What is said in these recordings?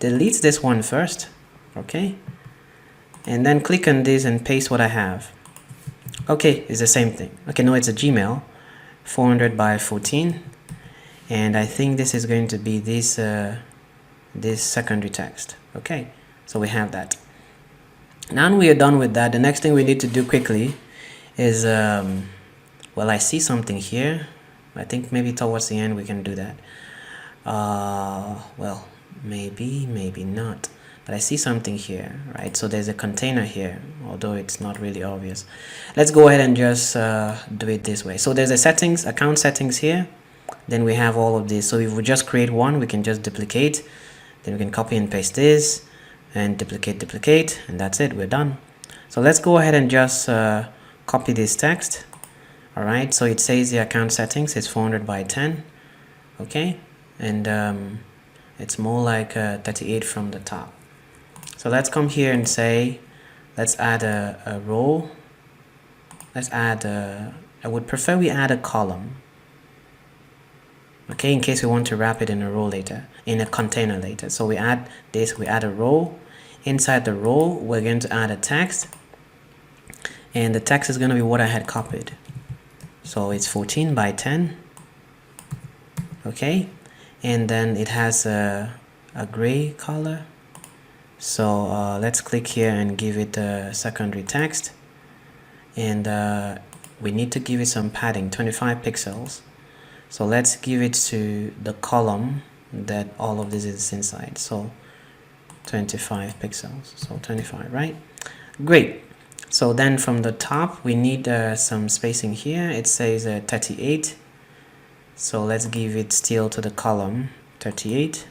delete this one first, okay, and then click on this and paste what I have. Okay, it's the same thing. Okay, no, it's a Gmail, 400 by 14, and I think this is going to be this this secondary text. Okay, so we have that. Now we are done with that. The next thing we need to do quickly is well, I see something here. I think maybe towards the end we can do that. Well, maybe not, but I see something here, right? So there's a container here, although it's not really obvious. Let's go ahead and just do it this way. So there's a settings, account settings here. Then we have all of this. So if we just create one, we can just duplicate. Then we can copy and paste this and duplicate, and that's it. We're done. So let's go ahead and just copy this text. All right, so it says the account settings is 400 by 10. Okay, and it's more like 38 from the top. So let's come here and say, let's add a row. Let's add I would prefer we add a column. Okay, in case we want to wrap it in a row later, in a container later. So we add this, we add a row. Inside the row, we're going to add a text, and the text is going to be what I had copied. So it's 14 by 10. Okay, and then it has a gray color. So let's click here and give it a secondary text, and we need to give it some padding, 25 pixels. So let's give it to the column that all of this is inside. So 25 pixels, so 25, right? Great. So then from the top we need some spacing here. It says 38. So let's give it still to the column 38.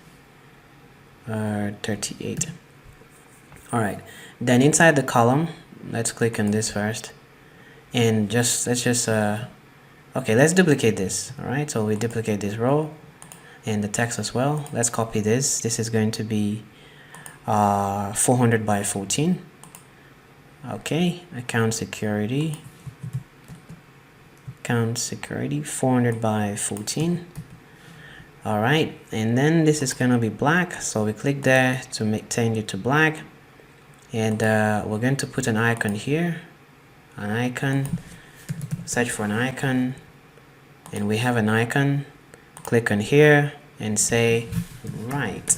38. All right. Then inside the column, let's click on this first, and let's just okay, let's duplicate this. All right. So we duplicate this row and the text as well. Let's copy this. This is going to be 400 by 14. Okay, account security 400 by 14. All right, and then this is gonna be black, so we click there to change it to black, and we're going to put an icon here, an icon, search for an icon, and we have an icon. Click on here and say right.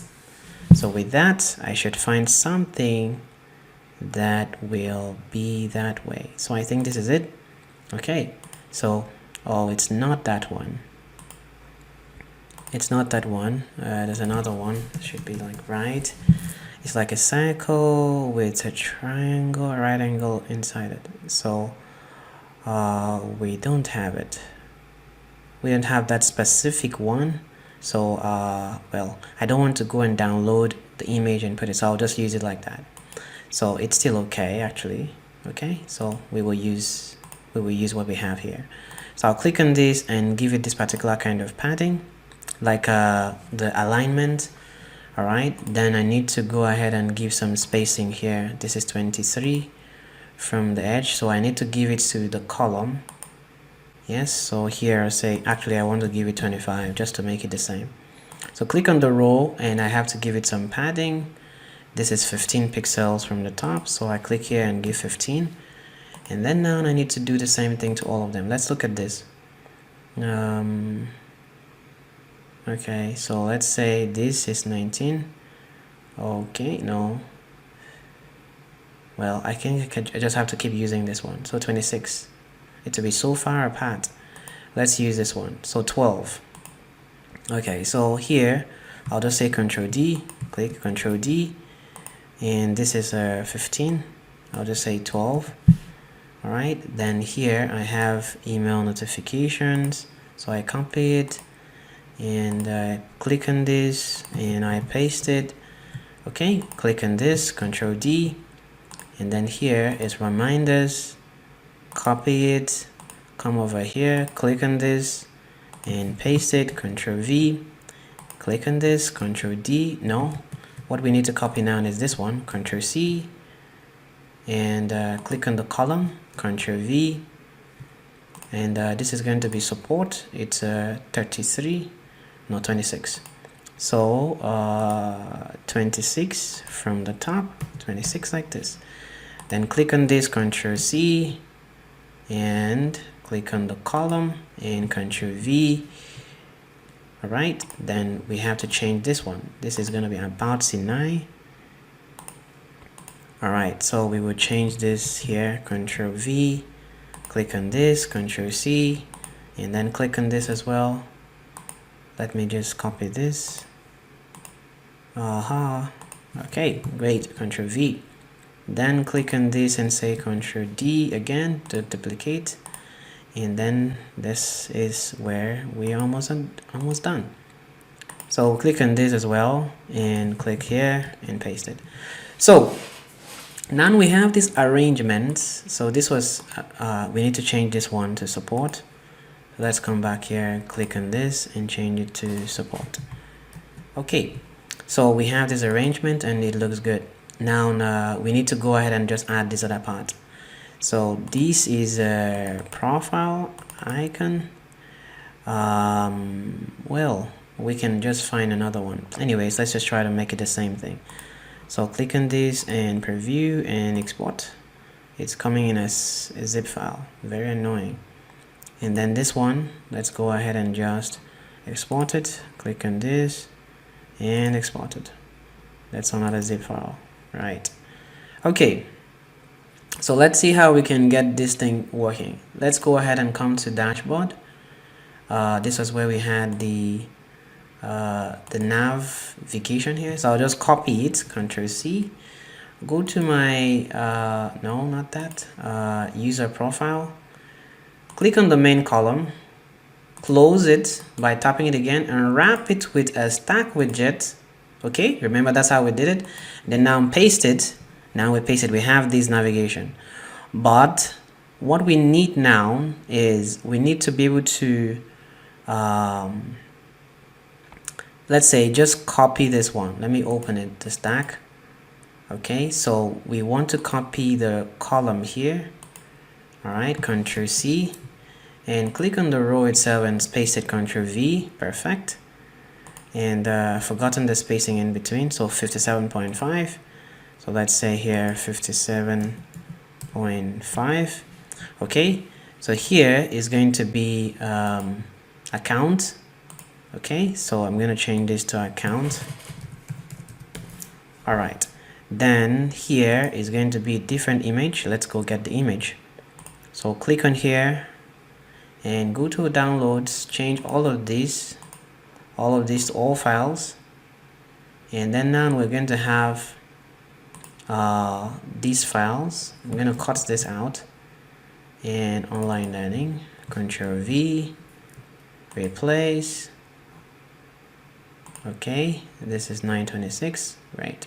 So with that, I should find something that will be that way. So I think this is it. Okay, so oh, it's not that one. It's not that one. There's another one. It should be like right. It's like a circle with a triangle, a right angle inside it. So we don't have it. We don't have that specific one. So well, I don't want to go and download the image and put it, so I'll just use it like that. So it's still okay actually. Okay, so we will use what we have here. So I'll click on this and give it this particular kind of padding, like the alignment. All right, then I need to go ahead and give some spacing here. This is 23 from the edge, so I need to give it to the column. Yes, so here I say actually I want to give it 25 just to make it the same. So click on the row and I have to give it some padding. This is 15 pixels from the top, so I click here and give 15, and then now I need to do the same thing to all of them. Let's look at this. Okay, so let's say this is 19. Okay, no, well, I just have to keep using this one. So 26, it will be so far apart. Let's use this one, so 12. Okay, so here I'll just say Control D, click Control D, and this is 15. I'll just say 12. All right, then here I have email notifications, so I copy it and I click on this and I paste it. Okay, click on this, Control D, and then here is reminders, copy it, come over here, click on this and paste it, Control V, click on this, Control D. No, what we need to copy now is this one, Control C, and click on the column, Control V, and this is going to be support. It's 33, no, 26. So 26 from the top, 26 like this. Then click on this, Ctrl C, and click on the column and Ctrl V. All right, then we have to change this one. This is going to be about C9. All right, so we will change this here, Ctrl V, click on this, Ctrl C, and then click on this as well. Let me just copy this. Okay, great, Ctrl V. Then click on this and say Ctrl D again to duplicate. And then this is where we are almost done. So click on this as well and click here and paste it. So now we have this arrangement. So this was we need to change this one to support. Let's come back here, click on this and change it to support. Okay, so we have this arrangement and it looks good. Now we need to go ahead and just add this other part. So this is a profile icon. Well, we can just find another one. Anyways, let's just try to make it the same thing. So click on this and preview and export. It's coming in as a zip file, very annoying. And then this one, let's go ahead and just export it. Click on this and export it. That's another zip file, right? Okay. So let's see how we can get this thing working. Let's go ahead and come to dashboard. This was where we had the navigation here. So I'll just copy it, Ctrl C. Go to my, no, not that, user profile. Click on the main column, close it by tapping it again and wrap it with a stack widget. Okay, remember that's how we did it. Then now paste it. Now we paste it, we have this navigation. But what we need now is we need to be able to, let's say, just copy this one. Let me open it, the stack. Okay, so we want to copy the column here. All right, Ctrl C and click on the row itself and paste it, Ctrl V, perfect. And forgotten the spacing in between, so 57.5. So let's say here 57.5. Okay, so here is going to be account. Okay, so I'm going to change this to account. All right, then here is going to be a different image. Let's go get the image. So click on here and go to downloads, change all of these to all files. And then now we're going to have these files. I'm going to cut this out and online learning, Ctrl V, replace. Okay, this is 926, right?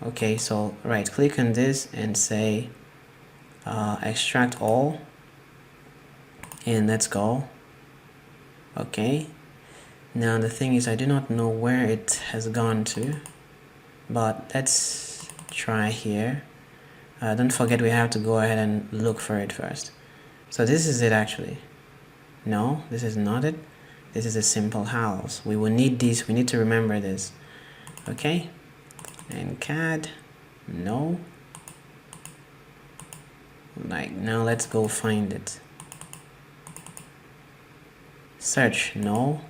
Okay, so right click on this and say extract all, and let's go. Okay, now the thing is I do not know where it has gone to, but let's try here. Don't forget we have to go ahead and look for it first. So this is it actually. No, this is not it. This is a simple house. We will need this. We need to remember this. Okay, and CAD, no. Like now let's go find it. Search, no.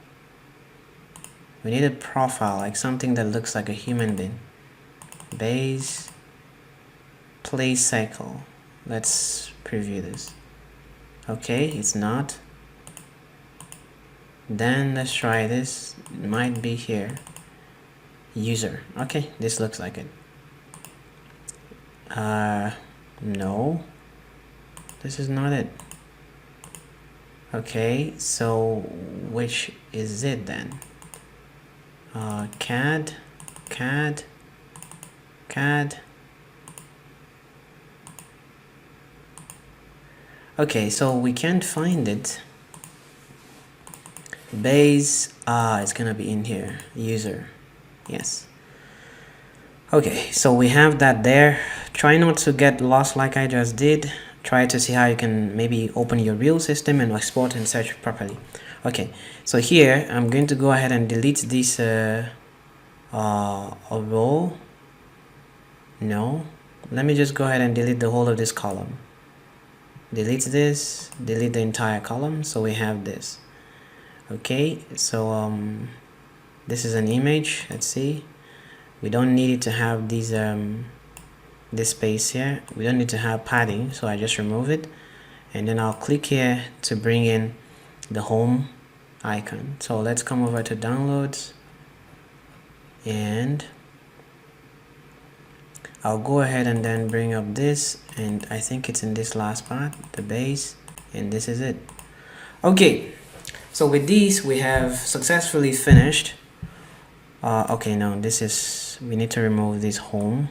We need a profile, like something that looks like a human being. Base, play cycle. Let's preview this. Okay, it's not. Then let's try this. It might be here. User. Okay, this looks like it. No. This is not it. Okay, so which is it then? CAD. Okay, so we can't find it. Base, it's gonna be in here. User, yes. Okay, so we have that there. Try not to get lost like I just did. Try to see how you can maybe open your real system and export and search properly. Okay, so here I'm going to go ahead and delete this row. No, let me just go ahead and delete the whole of this column. Delete this, delete the entire column, so we have this. Okay, so this is an image. Let's see, we don't need it to have these this space here. We don't need to have padding, so I just remove it, and then I'll click here to bring in the home icon. So let's come over to downloads, and I'll go ahead and then bring up this, and I think it's in this last part, the base, and this is it. Okay, so with these we have successfully finished. Okay, now this is, we need to remove this home.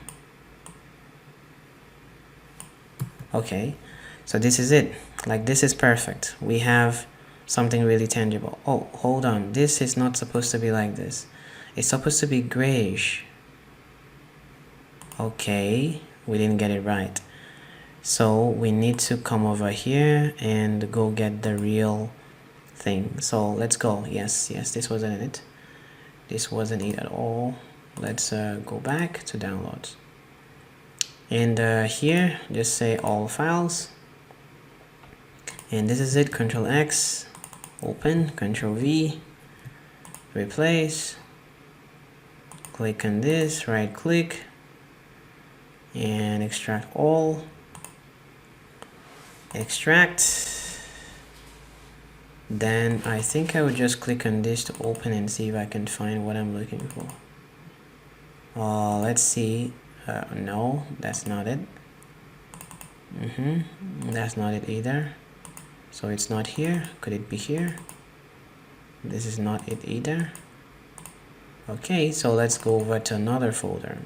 Okay, so this is it. Like, this is perfect. We have something really tangible. Oh, hold on, this is not supposed to be like this. It's supposed to be grayish. Okay, we didn't get it right, so we need to come over here and go get the real thing. So let's go. Yes, this wasn't it. This wasn't it at all. Let's go back to downloads, and here just say all files, and this is it. Control X, open, Control V, replace, click on this, right click, and extract all, extract. Then I think I would just click on this to open and see if I can find what I'm looking for. Let's see. No, that's not it. That's not it either. So it's not here. Could it be here? This is not it either. Okay, so let's go over to another folder.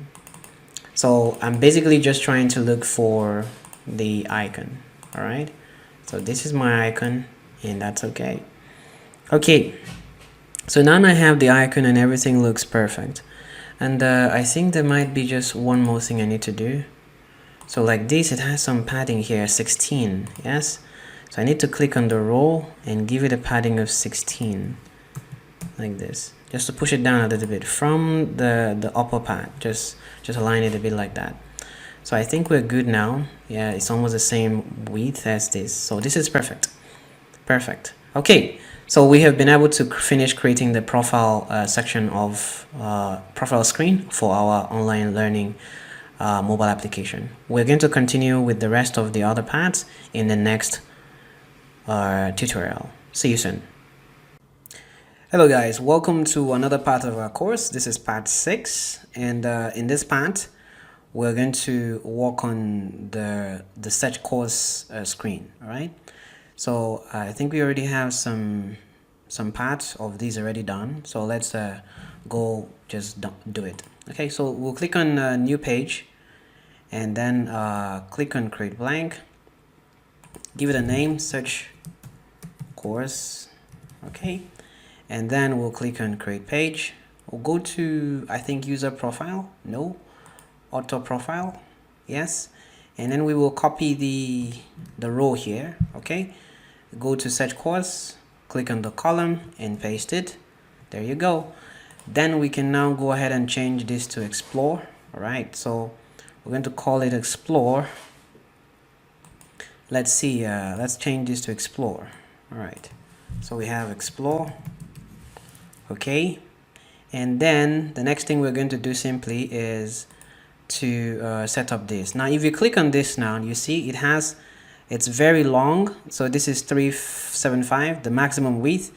So I'm basically just trying to look for the icon. All right, so this is my icon, and that's okay. Okay, so now I have the icon and everything looks perfect, and I think there might be just one more thing I need to do. So like this, it has some padding here, 16. Yes, so I need to click on the row and give it a padding of 16, like this, just to push it down a little bit from the upper part. Just align it a bit like that. So I think we're good now. Yeah, it's almost the same width as this, so this is perfect. Okay, so we have been able to finish creating the profile section of profile screen for our online learning mobile application. We're going to continue with the rest of the other parts in the next tutorial. See you soon. Hello guys, welcome to another part of our course. This is part 6, and in this part we're going to work on the search course screen. All right, so I think we already have some parts of these already done, so let's go just do it. Okay, so we'll click on new page, and then click on create blank, give it a name, search course. Okay, and then we'll click on create page. We'll go to, I think, user profile. No, auto profile. Yes, and then we will copy the row here. Okay, go to search course, click on the column and paste it. There you go. Then we can now go ahead and change this to explore. All right, so we're going to call it explore. Let's see, let's change this to explore. All right, so we have explore. Okay, and then the next thing we're going to do simply is to set up this. Now if you click on this now, you see it's very long. So this is 375, the maximum width,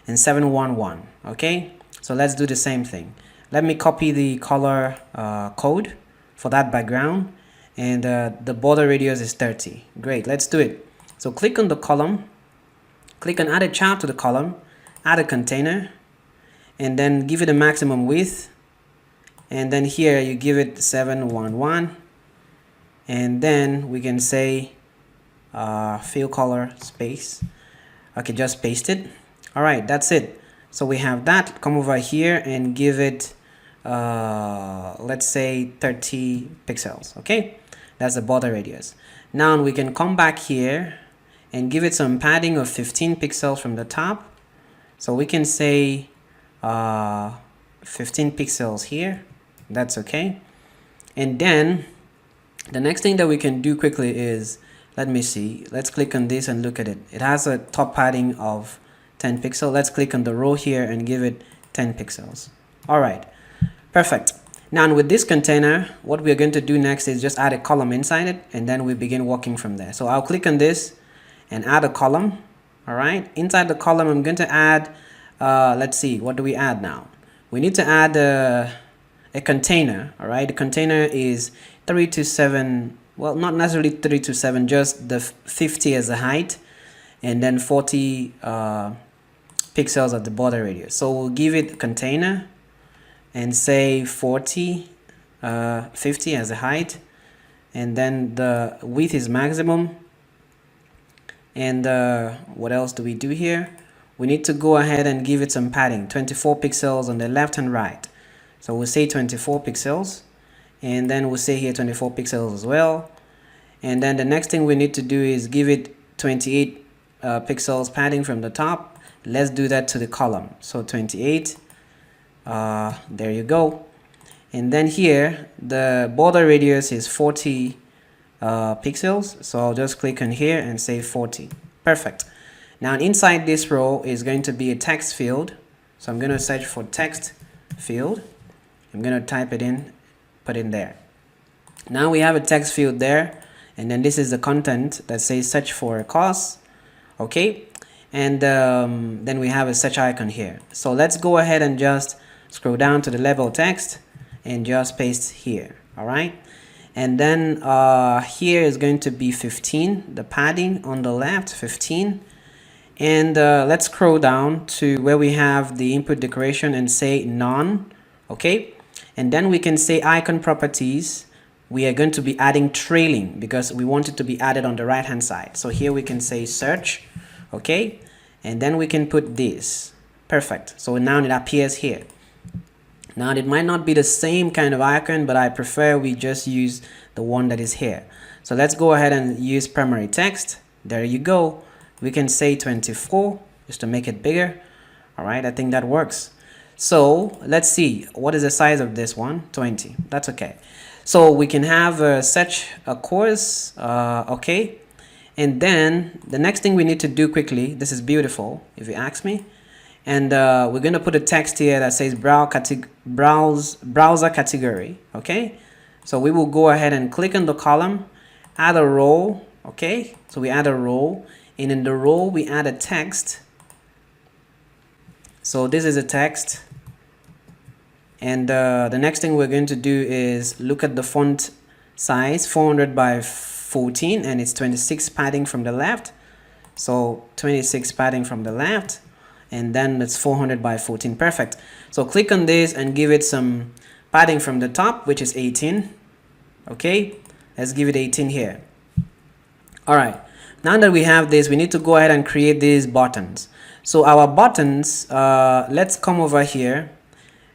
and 711. Okay, so let's do the same thing. Let me copy the color code for that background, and the border radius is 30. Great, let's do it. So click on the column, click on add a chart to the column, add a container, and then give it a maximum width, and then here you give it 711, and then we can say fill color space. Okay, just paste it. All right, that's it. So we have that. Come over here and give it let's say 30 pixels. Okay, that's the border radius. Now we can come back here and give it some padding of 15 pixels from the top, So we can say 15 pixels here. That's okay. And then the next thing that we can do quickly is, let me see, let's click on this and look at it. It has a top padding of 10 pixels. Let's click on the row here and give it 10 pixels. All right, perfect. Now with this container, what we're going to do next is just add a column inside it, and then we begin working from there. So I'll click on this and add a column. All right, inside the column, I'm going to add, let's see, what do we add now? We need to add a container. All right, the container is 3 to 7, well, not necessarily 3 to 7, just the 50 as the height, and then 40 pixels at the border radius. So we'll give it a container and say 40, 50 as the height, and then the width is maximum. And what else do we do here? We need to go ahead and give it some padding, 24 pixels on the left and right. So we'll say 24 pixels, and then we'll say here 24 pixels as well. And then the next thing we need to do is give it 28 pixels padding from the top. Let's do that to the column. So 28, there you go. And then here the border radius is 40 pixels, so I'll just click on here and say 40. Perfect. Now inside this row is going to be a text field, so I'm going to search for text field. I'm going to type it in, put in there. Now we have a text field there, and then this is the content that says search for a course. Okay, and then we have a search icon here. So let's go ahead and just scroll down to the level text and just paste here. All right, and then here is going to be 15, the padding on the left, 15. And let's scroll down to where we have the input decoration and say none. Okay, and then we can say icon properties. We are going to be adding trailing because we want it to be added on the right hand side. So here we can say search. Okay, and then we can put this. Perfect. So now it appears here. Now it might not be the same kind of icon, but I prefer we just use the one that is here. So let's go ahead and use primary text. There you go. We can say 24 just to make it bigger. All right, I think that works. So let's see, what is the size of this one? 20. That's okay. So we can have such a course. Okay, and then the next thing we need to do quickly, this is beautiful if you ask me, and we're going to put a text here that says browser category. Okay, so we will go ahead and click on the column, add a row. Okay, so we add a row, and in the row we add a text. So this is a text, and the next thing we're going to do is look at the font size, 400 by 14, and it's 26 padding from the left. So 26 padding from the left, and then it's 400 by 14. Perfect. So click on this and give it some padding from the top, which is 18. Okay, let's give it 18 here. All right, now that we have this, we need to go ahead and create these buttons. So our buttons, let's come over here.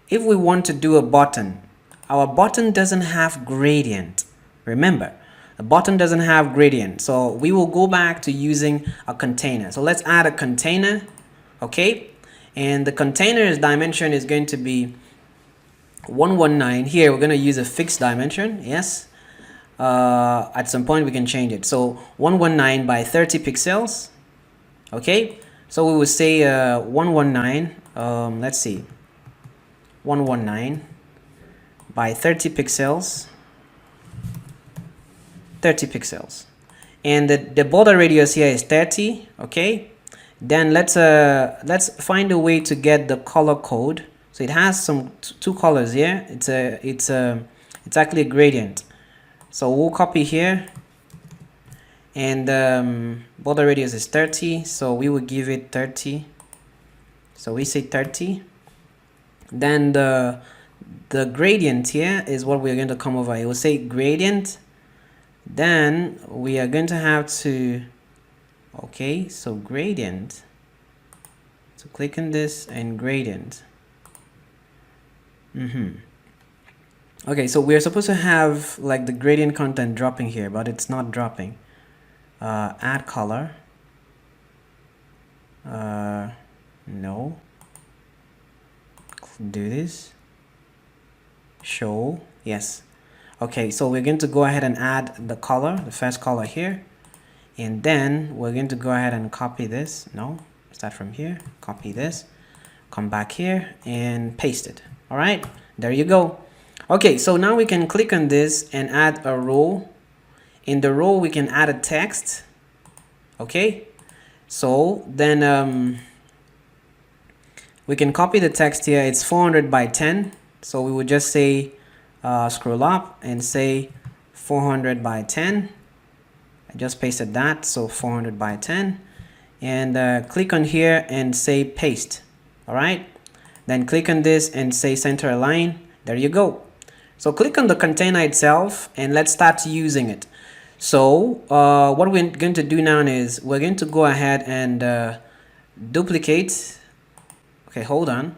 If we want to do a button, our button doesn't have gradient. Remember, a button doesn't have gradient. So we will go back to using a container. So let's add a container. Okay, and the container's dimension is going to be 119. Here we're going to use a fixed dimension. Yes, at some point we can change it. So 119 by 30 pixels. Okay, so we will say 119. Let's see, 119 by 30 pixels. 30 pixels, and the border radius here is 30. Okay, then let's find a way to get the color code. So it has some two colors here. It's actually a gradient. So we'll copy here, and border radius is 30, so we will give it 30. So we say 30. Then the gradient here is what we're going to come over. It will say gradient. Then we are going to have to, okay, so gradient. So click on this and gradient. Okay, so we're supposed to have like the gradient content dropping here, but it's not dropping. Add color. no, do this, show, yes. Okay, so we're going to go ahead and add the color, the first color here, and then we're going to go ahead and copy this. No, start from here, copy this, come back here and paste it. All right, there you go. Okay, so now we can click on this and add a row. In the row we can add a text. Okay, so then we can copy the text here. It's 400 by 10, so we would just say scroll up and say 400 by 10. I just pasted that, so 400 by 10, and click on here and say paste. All right, then click on this and say center align. There you go. So click on the container itself and let's start using it. So what we're going to do now is we're going to go ahead and duplicate. Okay, hold on.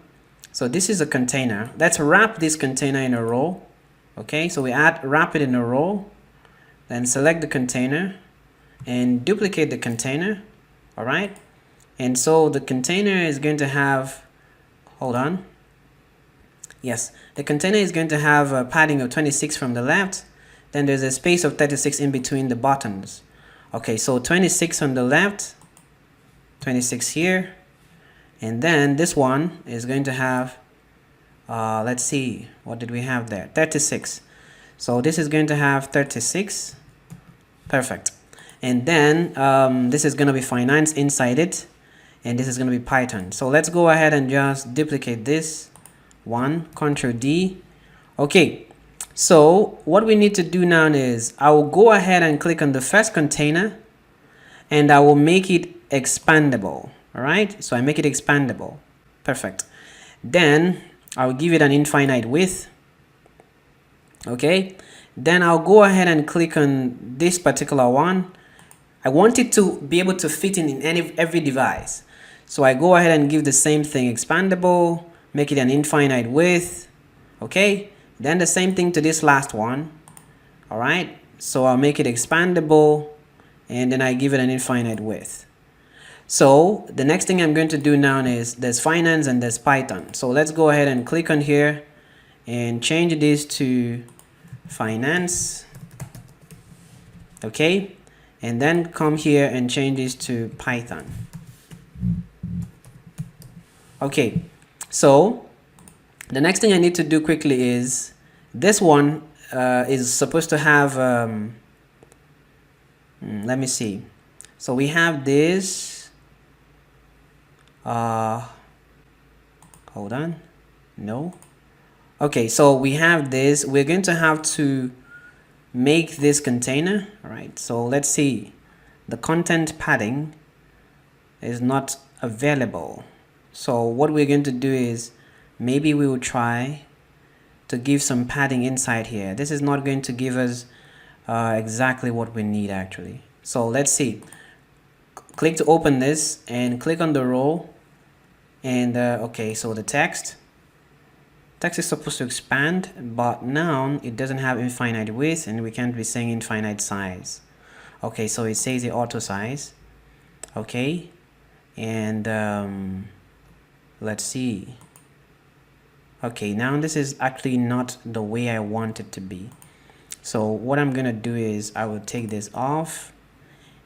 So this is a container. Let's wrap this container in a row. Okay, so we wrap it in a row, then select the container and duplicate the container. All right, and so the container is going to have, hold on, yes, the container is going to have a padding of 26 from the left, then there's a space of 36 in between the buttons. Okay, so 26 on the left, 26 here, and then this one is going to have let's see, what did we have there? 36. So this is going to have 36. Perfect. And then this is going to be finance inside it, and this is going to be Python. So let's go ahead and just duplicate this one, Ctrl D. Okay, so what we need to do now is I will go ahead and click on the first container and I will make it expandable. All right, so I make it expandable. Perfect. Then I'll give it an infinite width. Okay, then I'll go ahead and click on this particular one. I want it to be able to fit in every device. So I go ahead and give the same thing, expandable, make it an infinite width. Okay, then the same thing to this last one. All right, so I'll make it expandable and then I give it an infinite width. So the next thing I'm going to do now is there's finance and there's Python. So let's go ahead and click on here and change this to finance. Okay, and then come here and change this to Python. Okay, so the next thing I need to do quickly is this one is supposed to have let me see. So we have this. Hold on, no. Okay, so we have this. We're going to have to make this container. All right, so let's see. The content padding is not available. So what we're going to do is maybe we will try to give some padding inside here. This is not going to give us exactly what we need actually. So let's see. Click to open this and click on the row, and okay, so the text is supposed to expand, but now it doesn't have infinite width and we can't be saying infinite size. Okay, so it says the auto size. Okay, and let's see. Okay, now this is actually not the way I want it to be. So what I'm gonna do is I will take this off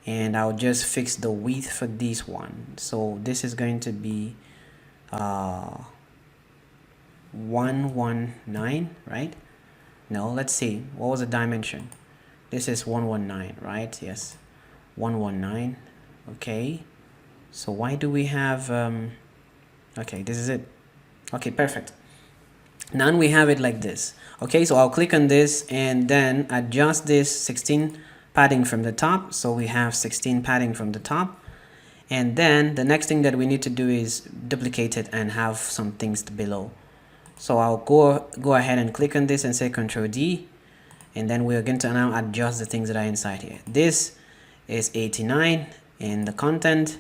and I'll just fix the width for this one. So this is going to be 119, right? No, let's see, what was the dimension? This is 119, right? Yes, 119. Okay, so why do we have okay, this is it. Okay, perfect. Now we have it like this. Okay, so I'll click on this and then adjust this 16 padding from the top. So we have 16 padding from the top, and then the next thing that we need to do is duplicate it and have some things below. So I'll go ahead and click on this and say Ctrl D, and then we're going to now adjust the things that are inside here. This is 89 and the content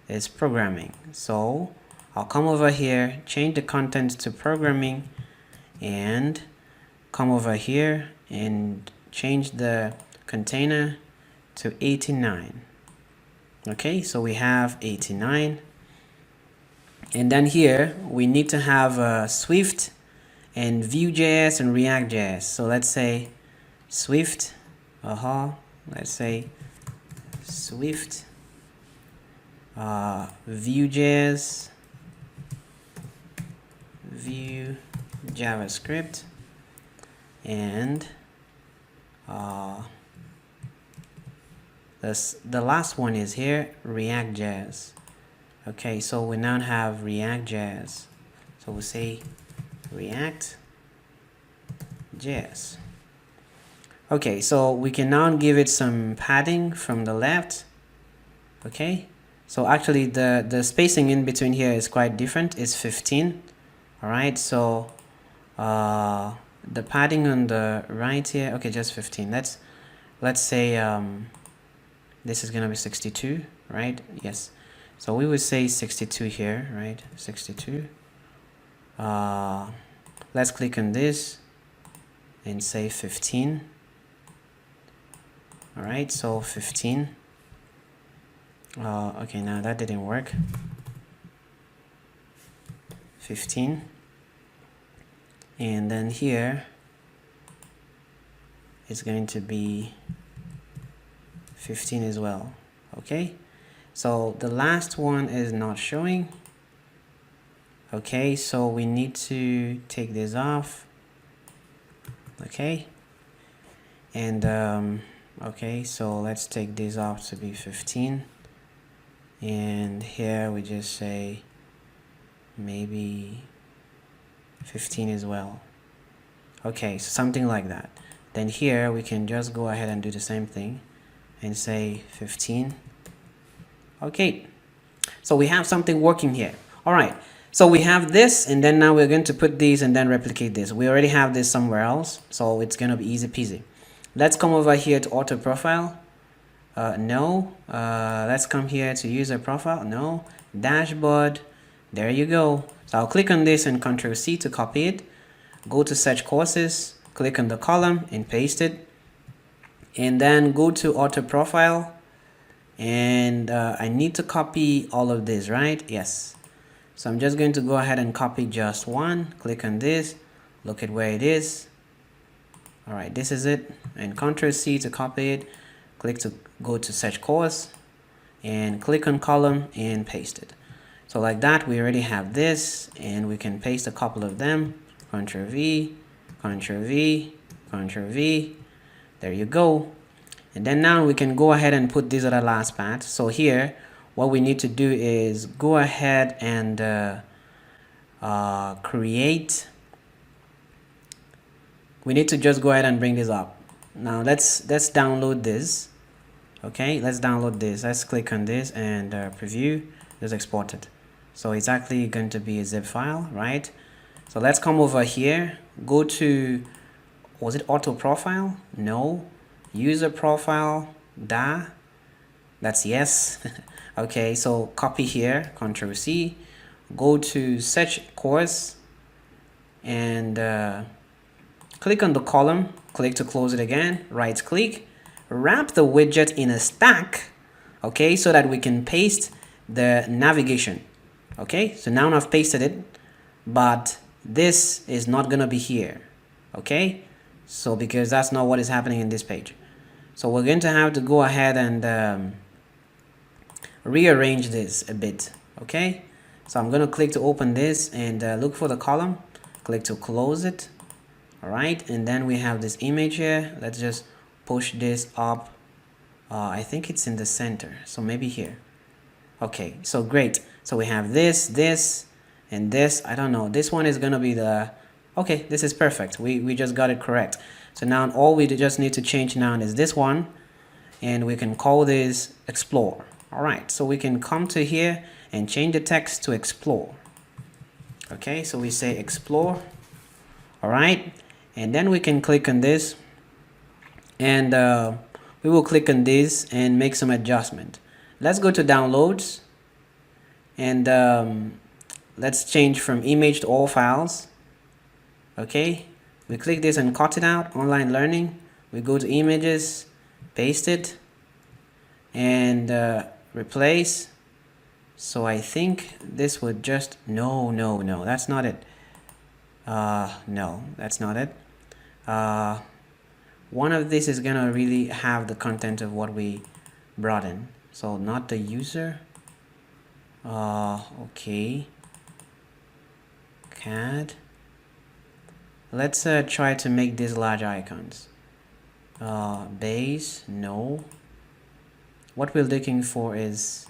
is programming. So I'll come over here, change the content to programming, and come over here and change the container to 89. Okay, so we have 89, And then here we need to have Swift and Vue.js and React.js. So let's say Swift, let's say Swift, Vue.js, Vue, JavaScript, and the last one is here, React.js. Okay, so we now have React.js. So we'll say React.js. Okay, so we can now give it some padding from the left. Okay, so actually the spacing in between here is quite different. It's 15. All right, so the padding on the right here, okay, just 15. Let's say this is gonna be 62, right? Yes. So we would say 62 here, right? 62. Let's click on this and say 15. All right, so 15. Okay, now that didn't work. 15. And then here it's going to be 15 as well. Okay, so the last one is not showing. Okay, so we need to take this off. Okay, and okay, so let's take this off to be 15, and here we just say maybe 15 as well. Okay, so something like that. Then here we can just go ahead and do the same thing and say 15. Okay, so we have something working here. All right, so we have this, and then now we're going to put these and then replicate this. We already have this somewhere else, so it's gonna be easy peasy. Let's come over here to auto profile. No. Let's come here to user profile. No. Dashboard. There you go. So I'll click on this and Control C to copy it. Go to search courses, click on the column and paste it. And then go to auto profile. And I need to copy all of this, right? Yes. So I'm just going to go ahead and copy just one. Click on this. Look at where it is. All right, this is it. And Control C to copy it. Click to go to search course and click on column and paste it. So like that, we already have this, and we can paste a couple of them. Control V, Control V, Control V. There you go. And then now we can go ahead and put this other last part. So here, what we need to do is go ahead and create. We need to just go ahead and bring this up. Now let's download this. Okay, let's download this. Let's click on this and preview. Just export it. So it's actually going to be a zip file, right? So let's come over here. Go to, was it auto profile? No. User profile. That's yes. Okay, so copy here. Control C. Go to search course and click on the column, click to close it again, right click, wrap the widget in a stack, okay, so that we can paste the navigation. Okay, so now I've pasted it, but this is not gonna be here. Okay, so because that's not what is happening in this page. So we're going to have to go ahead and rearrange this a bit. Okay, so I'm gonna click to open this and look for the column, click to close it. All right, and then we have this image here. Let's just push this up. I think it's in the center, so maybe here. Okay, so great. So we have this, and this. I don't know. This one is gonna be the. Okay, this is perfect. We just got it correct. So now all we just need to change now is this one, and we can call this explore. All right, so we can come to here and change the text to explore. Okay, so we say explore. All right. And then we can click on this, and we will click on this and make some adjustment. Let's go to downloads, and let's change from image to all files. Okay, we click this and cut it out. Online learning. We go to images, paste it, and replace. So I think this would just, no, that's not it. No, that's not it. One of this is gonna really have the content of what we brought in. So not the user. Okay. CAD. Let's try to make these large icons. Base, no. What we're looking for is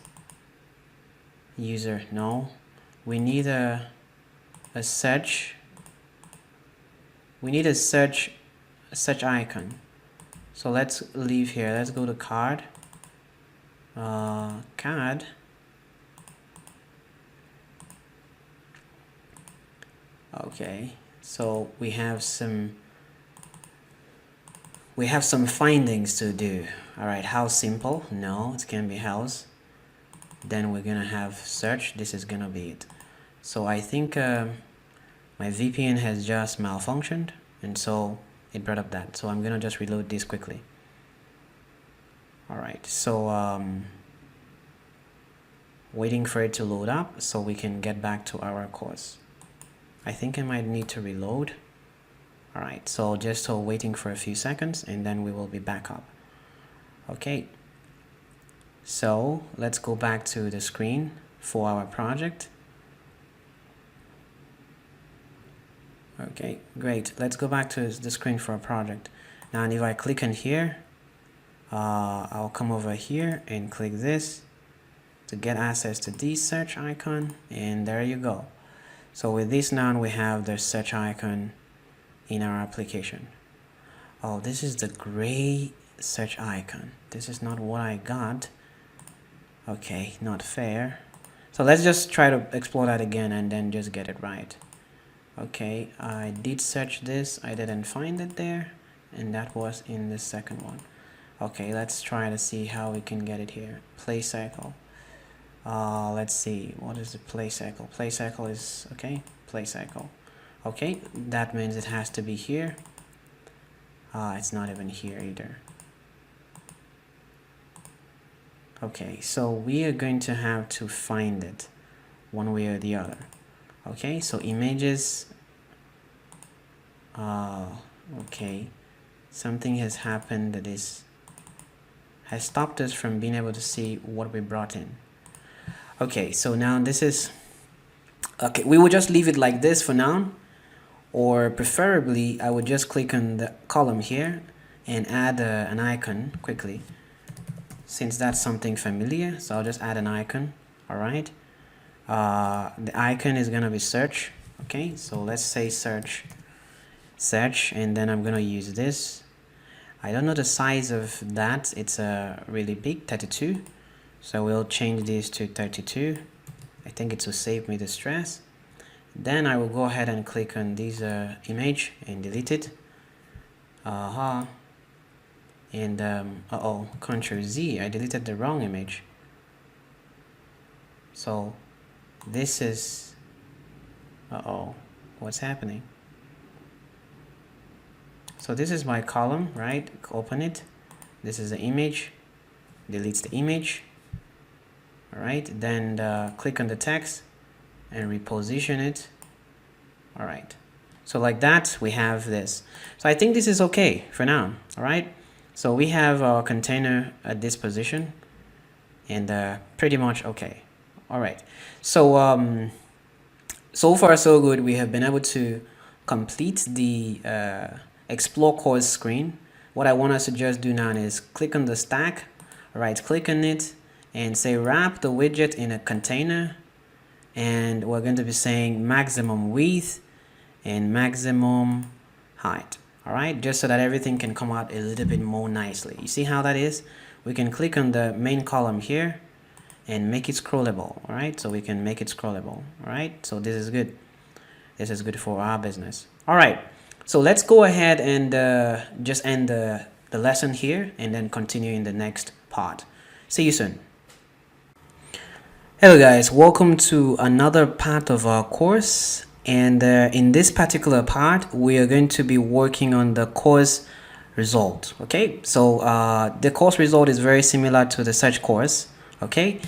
user, no. We need a search. We need a search icon. So let's leave here. Let's go to card. CAD. Okay, so we have some findings to do. All right, how simple? No, it can be house. Then we're gonna have search. This is gonna be it. So I think my VPN has just malfunctioned, and so it brought up that. So I'm gonna just reload this quickly. All right, so waiting for it to load up so we can get back to our course. I think I might need to reload. All right, so just waiting for a few seconds, and then we will be back up. Okay, so let's go back to the screen for our project. Okay, great. Let's go back to the screen for a project. Now, and if I click on here, I'll come over here and click this to get access to the search icon, and there you go. So with this now, we have the search icon in our application. Oh, this is the gray search icon. This is not what I got. Okay, not fair. So let's just try to explore that again and then just get it right. Okay, I did search this. I didn't find it there, and that was in the second one. Okay, let's try to see how we can get it here. Play cycle. Let's see, what is the play cycle? Play cycle is, okay, play cycle. Okay, that means it has to be here. It's not even here either. Okay, so we are going to have to find it one way or the other. Okay, so images. Okay, something has happened that has stopped us from being able to see what we brought in. Okay, so now this is, okay, we will just leave it like this for now, or preferably I would just click on the column here and add an icon quickly, since that's something familiar. So I'll just add an icon. All right, the icon is gonna be search. Okay, so let's say search, and then I'm gonna use this. I don't know the size of that. It's really big, 32. So we'll change this to 32. I think it will save me the stress. Then I will go ahead and click on this image and delete it. And Ctrl Z, I deleted the wrong image. So this is, what's happening? So this is my column, right? Open it. This is the image. Deletes the image. All right, then click on the text and reposition it. All right, so like that we have this. So I think this is okay for now. All right, so we have our container at this position, and pretty much okay. All right, so so far so good. We have been able to complete the explore course screen. What I want us to just do now is click on the stack, right click on it, and say wrap the widget in a container, and we're going to be saying maximum width and maximum height. All right, just so that everything can come out a little bit more nicely. You see how that is? We can click on the main column here and make it scrollable. All right, so we can make it scrollable. All right, so this is good. This is good for our business. All right, so let's go ahead and just end the lesson here and then continue in the next part. See you soon. Hello guys, welcome to another part of our course, and in this particular part we are going to be working on the course result. Okay, so the course result is very similar to the search course. Okay,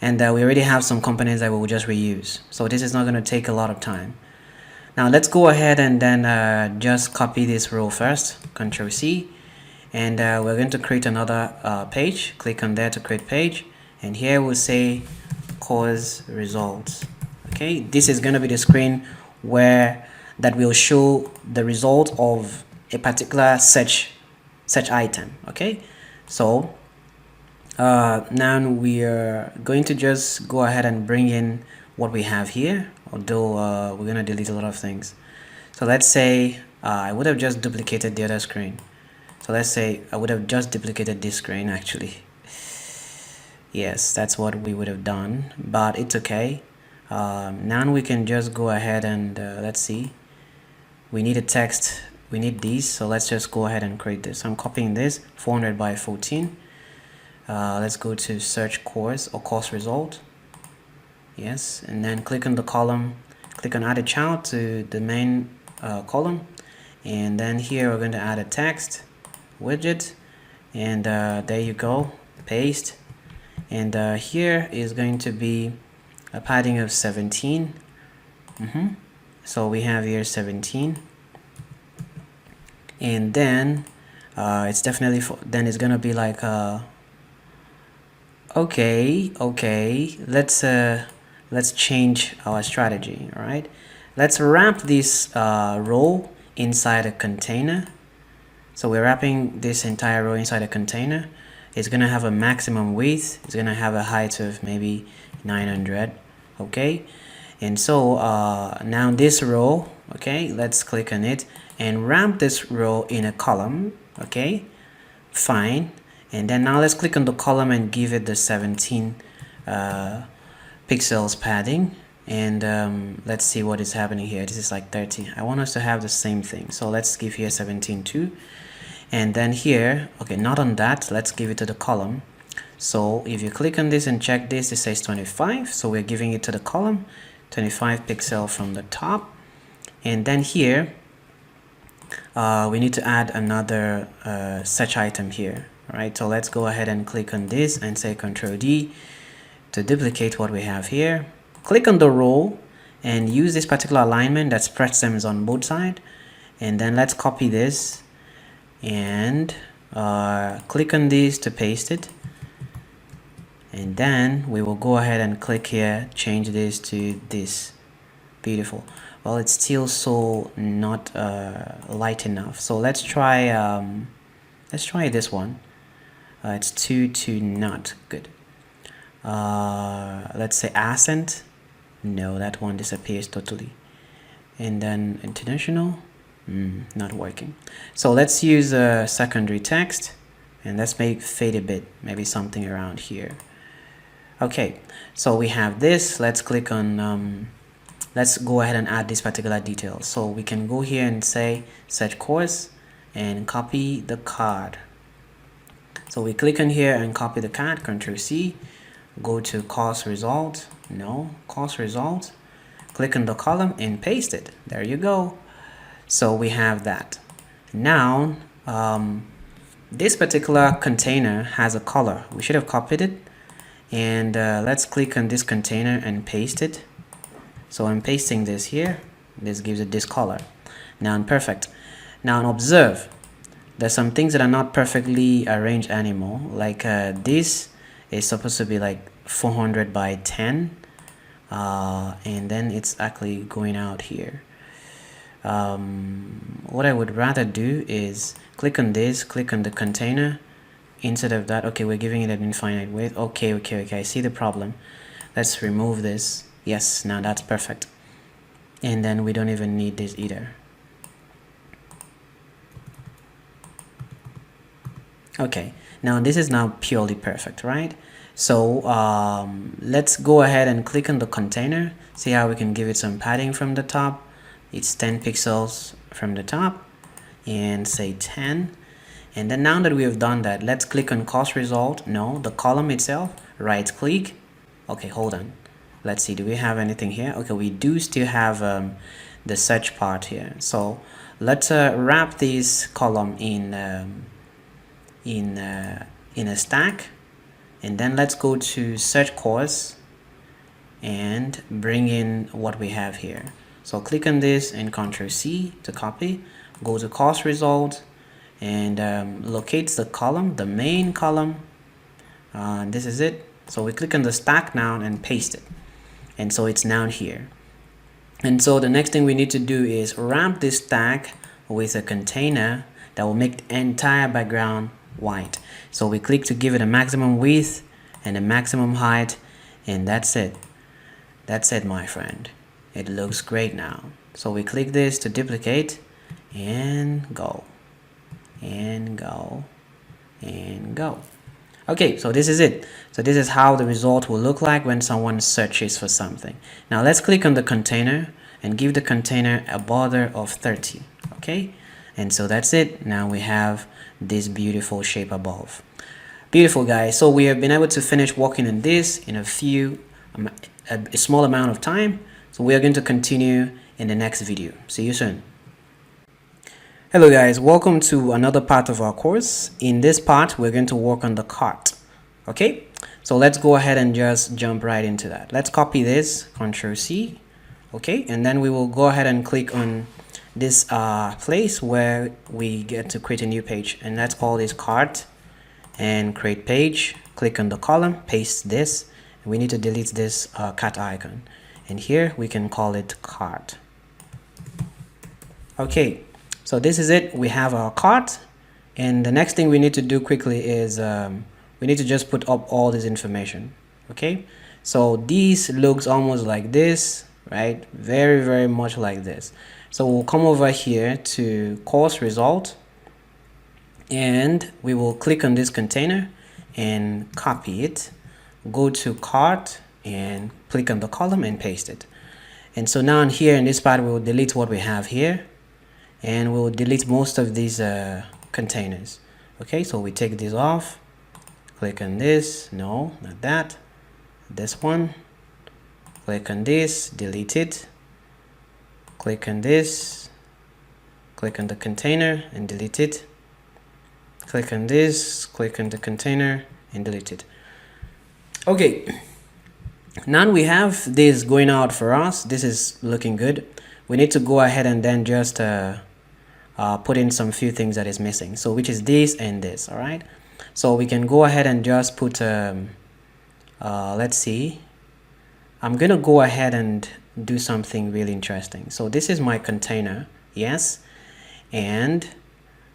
and we already have some components that we will just reuse, so this is not going to take a lot of time. Now let's go ahead and then just copy this row first, Ctrl C, and we're going to create another page. Click on there to create page, and here we'll say course results. Okay, this is going to be the screen where that will show the result of a particular search item. Okay, so now we are going to just go ahead and bring in what we have here, although we're going to delete a lot of things. So let's say I would have just duplicated the other screen. So let's say I would have just duplicated this screen actually. Yes, that's what we would have done, but it's okay. Now we can just go ahead and let's see. We need a text. We need these, so let's just go ahead and create this. I'm copying this 400 by 14. Let's go to search course or course result. Yes, and then click on the column, click on add a child to the main column, and then here we're going to add a text widget, and there you go, paste, and here is going to be a padding of 17. So we have here 17, and then it's definitely then it's gonna be like okay, let's change our strategy. All right, let's wrap this row inside a container. So we're wrapping this entire row inside a container. It's gonna have a maximum width. It's gonna have a height of maybe 900. Okay, and so now this row, okay, let's click on it and wrap this row in a column. Okay, fine. And then now let's click on the column and give it the 17 pixels padding, and let's see what is happening here. This is like 30. I want us to have the same thing, so let's give here 17 too. And then here, okay, not on that, let's give it to the column. So if you click on this and check this, it says 25, so we're giving it to the column, 25 pixel from the top. And then here we need to add another search item here. All right, so let's go ahead and click on this and say Ctrl D to duplicate what we have here. Click on the row and use this particular alignment that spreads them on both sides, and then let's copy this and click on this to paste it, and then we will go ahead and click here, change this to this. Beautiful. Well, it's still so not light enough, so let's try this one. It's too not good. Let's say accent. No, that one disappears totally. And then international, not working. So let's use a secondary text, and let's make fade a bit, maybe something around here. Okay, so we have this. Let's click on let's go ahead and add this particular detail. So we can go here and say search course and copy the card. So we click on here and copy the card, Ctrl C, go to course result, no, course result, click on the column and paste it. There you go. So we have that. Now this particular container has a color. We should have copied it, and let's click on this container and paste it. So I'm pasting this here. This gives it this color. Now perfect. Now observe, there's some things that are not perfectly arranged anymore. Like this is supposed to be like 400 by 10, and then it's actually going out here. What I would rather do is click on this, click on the container. Instead of that, okay, we're giving it an infinite width. Okay, I see the problem. Let's remove this. Yes, now that's perfect. And then we don't even need this either. Okay, now this is now purely perfect, right? So let's go ahead and click on the container, see how we can give it some padding from the top. It's 10 pixels from the top, and say 10. And then now that we have done that, let's click on course result. No, the column itself, right click. Okay, hold on. Let's see, do we have anything here? Okay, we do still have the search part here. So let's wrap this column in a stack. and then let's go to search course and bring in what we have here. So click on this and Ctrl C to copy, go to course result, and locate the column, the main column. This is it. So we click on the stack now and paste it, and so it's now here. And so the next thing we need to do is wrap this stack with a container that will make the entire background white. So we click to give it a maximum width and a maximum height, and that's it. That's it, my friend. It looks great now. So we click this to duplicate and go and go and go. Okay, so this is it. So this is how the result will look like when someone searches for something. Now let's click on the container and give the container a border of 30. Okay, and so that's it. Now we have this beautiful shape above. Beautiful, guys. So we have been able to finish working on this in a small amount of time. So we are going to continue in the next video. See you soon. Hello guys, welcome to another part of our course. In this part, we're going to work on the cart. Okay, so let's go ahead and just jump right into that. Let's copy this, Ctrl C. Okay, and then we will go ahead and click on this place where we get to create a new page, and let's call this cart and create page. Click on the column, paste this, and we need to delete this cat icon, and here we can call it cart. Okay, so this is it. We have our cart, and the next thing we need to do quickly is we need to just put up all this information. Okay, so this looks almost like this, right? Very much like this. So we'll come over here to course result, and we will click on this container and copy it, go to cart and click on the column and paste it. And so now in here in this part, we will delete what we have here, and we'll delete most of these containers. Okay, so we take this off, click on this, no, not that, this one, click on this, delete it, click on this, click on the container and delete it, click on this, click on the container and delete it. Okay, now we have this going out for us. This is looking good. We need to go ahead and then just put in some few things that is missing, so which is this and this. All right, so we can go ahead and just put let's see, I'm gonna go ahead and do something really interesting. So this is my container, yes, and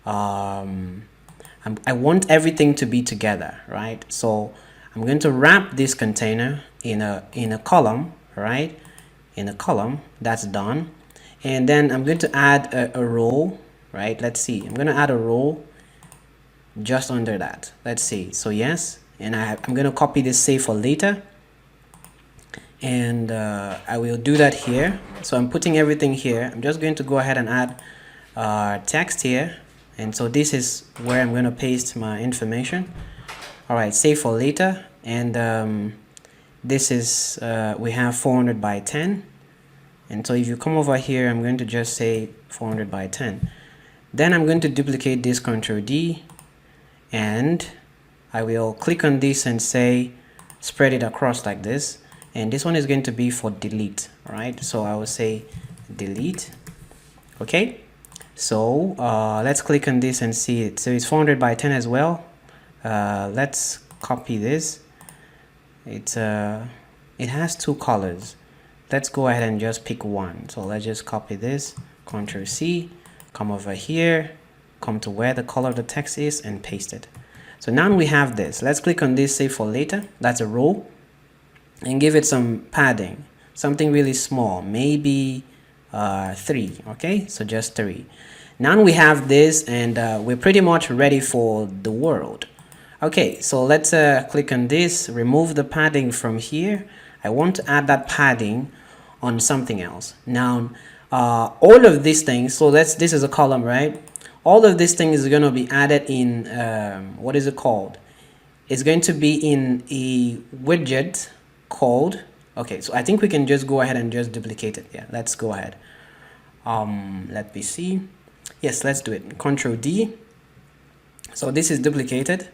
I want everything to be together, right? So I'm going to wrap this container in a column, right? In a column. That's done. And then I'm going to add a row, right? Let's see, I'm going to add a row just under that. Let's see. So yes, and I'm going to copy this, save for later, and I will do that here. So I'm putting everything here. I'm just going to go ahead and add text here, and so this is where I'm going to paste my information. All right, save for later, and this is we have 400 by 10, and so if you come over here, I'm going to just say 400 by 10. Then I'm going to duplicate this, Ctrl D, and I will click on this and say spread it across like this, and this one is going to be for delete. All right, so I will say delete. Okay, so let's click on this and see it. So it's 400 by 10 as well. Let's copy this. It has two colors. Let's go ahead and just pick one. So let's just copy this, Ctrl C, come over here, come to where the color of the text is and paste it. So now we have this. Let's click on this, save for later. That's a row, and give it some padding, something really small, maybe 3. Okay, so just 3. Now we have this, and we're pretty much ready for the world. Okay, so let's click on this, remove the padding from here. I want to add that padding on something else. Now all of these things, so this is a column, right? All of these things is going to be added in what is it called? It's going to be in a widget called, okay, so I think we can just go ahead and just duplicate it. Yeah, let's go ahead. Let me see. Yes, let's do it. Ctrl D. So this is duplicated,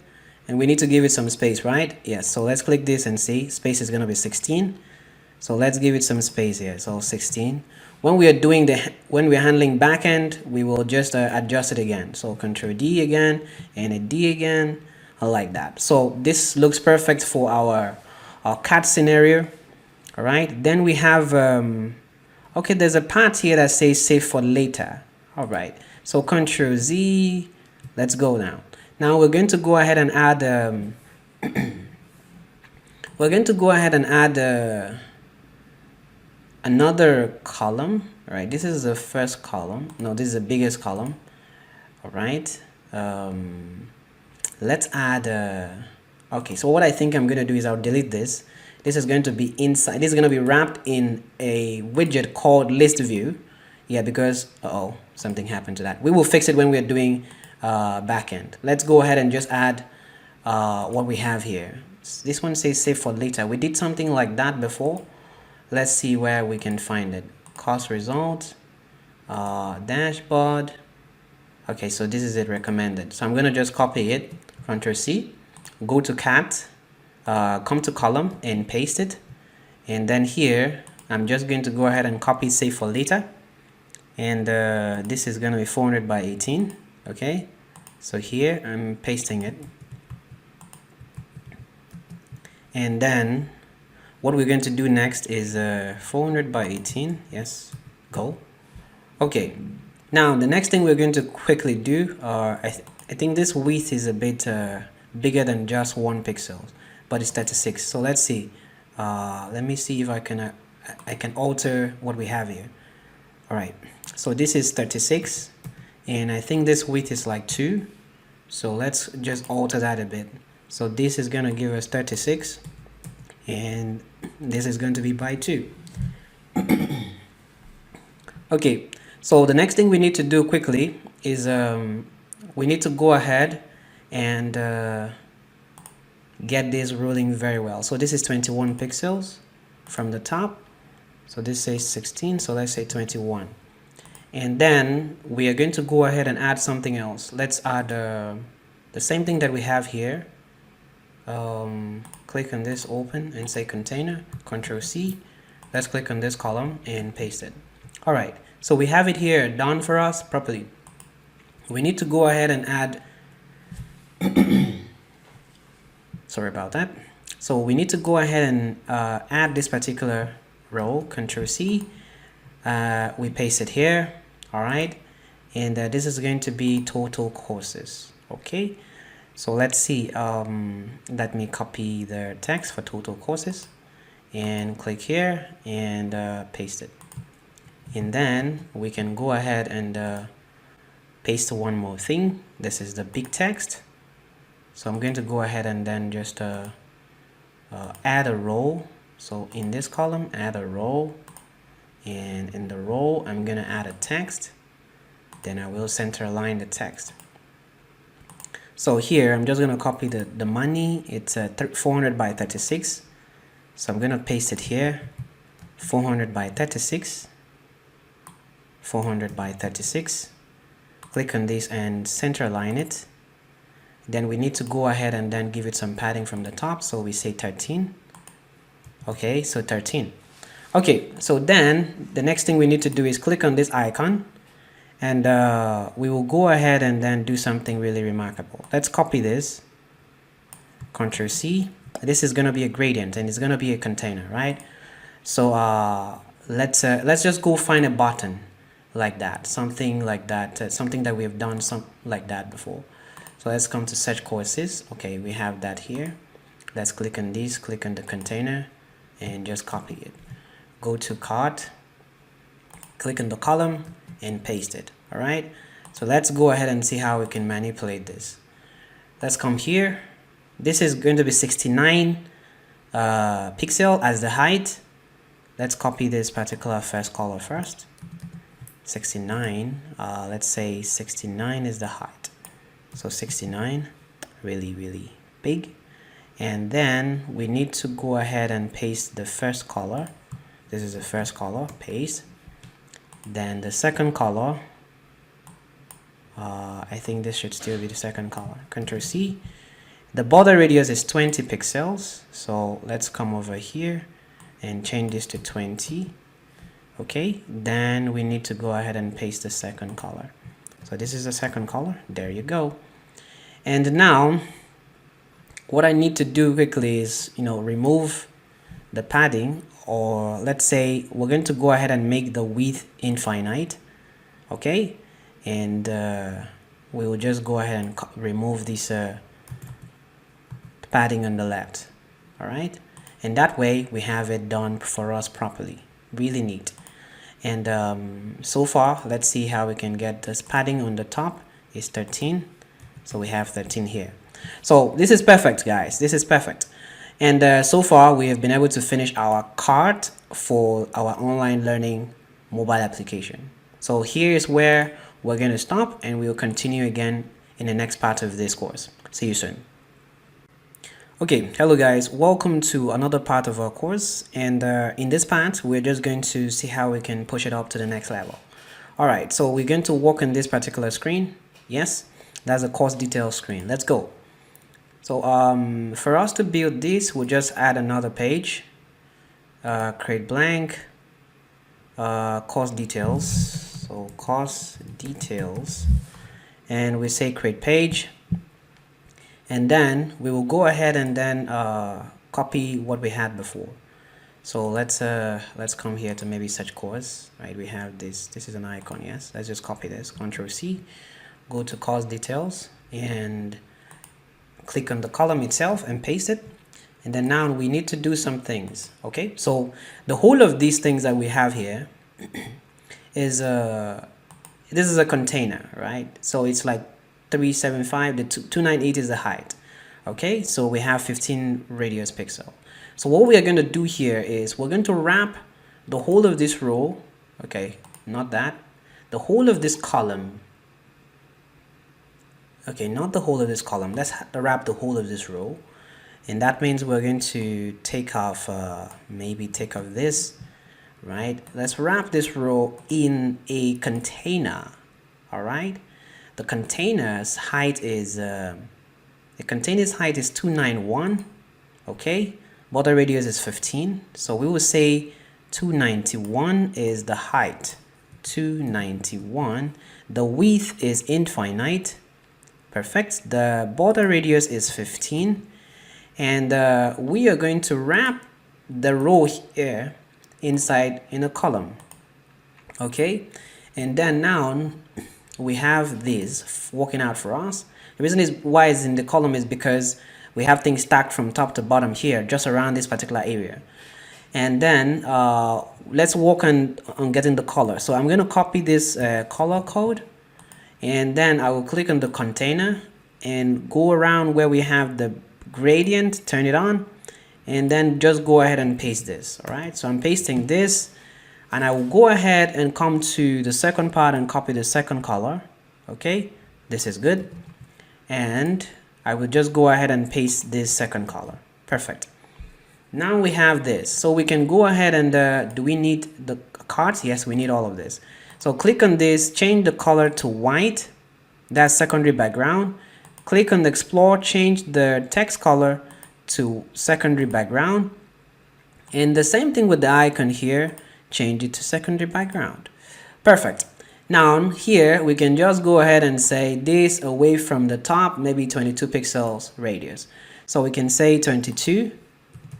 and we need to give it some space, right? Yes, so let's click this and see. Space is going to be 16. So let's give it some space here. So 16. When we are doing when we're handling backend, we will just adjust it again. So Control D again and a D again, like that. So this looks perfect for our cat scenario. All right. Then we have okay, there's a part here that says save for later. All right. So Control Z. Let's go now. Now we're going to go ahead and add another column. All right, this is the first column. No, this is the biggest column. All right, let's add okay, so what I think I'm going to do is I'll delete this. This is going to be inside. This is going to be wrapped in a widget called list view. Yeah, because something happened to that. We will fix it when we're doing backend. Let's go ahead and just add what we have here. This one says save for later. We did something like that before. Let's see where we can find it. Cost result, dashboard. Okay, so this is it, recommended. So I'm going to just copy it, Ctrl C, go to cat, come to column and paste it. And then here, I'm just going to go ahead and copy save for later. And this is going to be 400 by 18. Okay, so here I'm pasting it. And then what we're going to do next is 400 by 18. Yes, go. Okay, now the next thing we're going to quickly do, I think this width is a bit bigger than just 1 pixel, but it's 36. So let's see. Let me see if I can alter what we have here. All right, so this is 36, and I think this width is like 2. So let's just alter that a bit. So this is going to give us 36, and this is going to be by 2. Okay, so the next thing we need to do quickly is we need to go ahead and get this rolling very well. So this is 21 pixels from the top. So this says 16, so let's say 21. And then we are going to go ahead and add something else. Let's add the same thing that we have here. Click on this, open, and say container, Control C. Let's click on this column and paste it. All right, so we have it here done for us properly. We need to go ahead and add sorry about that. So we need to go ahead and add this particular row, Control C. We paste it here. All right, and this is going to be total courses. Okay, so let's see. Let me copy the text for total courses and click here and paste it. And then we can go ahead and paste one more thing. This is the big text. So I'm going to go ahead and then just add a row. So in this column, add a row, and in the row, I'm going to add a text. Then I will center align the text. So here, I'm just going to copy the money. It's 400 by 36. So I'm going to paste it here. 400 by 36. 400 by 36. Click on this and center align it. Then we need to go ahead and then give it some padding from the top. So we say 13. Okay, so 13. Okay, so then the next thing we need to do is click on this icon, and we will go ahead and then do something really remarkable. Let's copy this, Ctrl C. This is going to be a gradient and it's going to be a container, right? So let's just go find a button like that, something like that, something that we have done like that before. So let's come to search courses. Okay, we have that here. Let's click on this, click on the container, and just copy it. Go to cart, click on the column and paste it. All right, so let's go ahead and see how we can manipulate this. Let's come here. This is going to be 69 pixel as the height. Let's copy this particular first color first. 69, let's say 69 is the height. So 69, really big. And then we need to go ahead and paste the first color. This is the first color, paste. Then the second color, I think this should still be the second color. Ctrl C. The border radius is 20 pixels. So let's come over here and change this to 20. Okay, then we need to go ahead and paste the second color. So this is the second color. There you go. And now what I need to do quickly is, remove the padding, or let's say we're going to go ahead and make the width infinite. Okay, and we will just go ahead and remove this padding on the left. All right, and that way we have it done for us properly. Really neat. And so far, let's see how we can get this padding on the top is 13. So we have 13 here. So this is perfect, guys. This is perfect. And so far, we have been able to finish our card for our online learning mobile application. So here's where we're going to stop, and we'll continue again in the next part of this course. See you soon. Okay, hello guys, welcome to another part of our course, and in this part we're just going to see how we can push it up to the next level. Alright, so we're going to work on this particular screen. Yes, that's a course details screen. Let's go. So for us to build this, we'll just add another page, create blank, course details. So course details, and we say create page. And then we will go ahead and then copy what we had before. So let's come here to maybe search course, right? We have this is an icon. Yes, let's just copy this, Ctrl C, go to course details and click on the column itself and paste it. And then now we need to do some things. Okay, so the whole of these things that we have here is this is a container, right? So it's like 375, the 298 is the height. Okay, so we have 15 radius pixel. So what we are going to do here is we're going to wrap the whole of this row. Okay, not that, the whole of this column. Okay, not the whole of this column. Let's wrap the whole of this row, and that means we're going to take off maybe take off this, right? Let's wrap this row in a container. All right, the container's height is 291. Okay, border radius is 15, so we will say 291 is the height. 291. The width is infinite. Perfect. The border radius is 15, and we are going to wrap the row here inside in a column. Okay, and then now we have this working out for us. The reason is why it's in the column is because we have things stacked from top to bottom here, just around this particular area. And then let's work on getting the color. So I'm going to copy this color code, and then I will click on the container and go around where we have the gradient, turn it on, and then just go ahead and paste this. All right, so I'm pasting this, and I will go ahead and come to the second part and copy the second color. Okay, this is good, and I will just go ahead and paste this second color. Perfect. Now we have this, so we can go ahead and do we need the cards? Yes, we need all of this. So click on this, change the color to white, that's secondary background. Click on the explore, change the text color to secondary background, and the same thing with the icon here, change it to secondary background. Perfect. Now here we can just go ahead and say this away from the top, maybe 22 pixels radius. So we can say 22,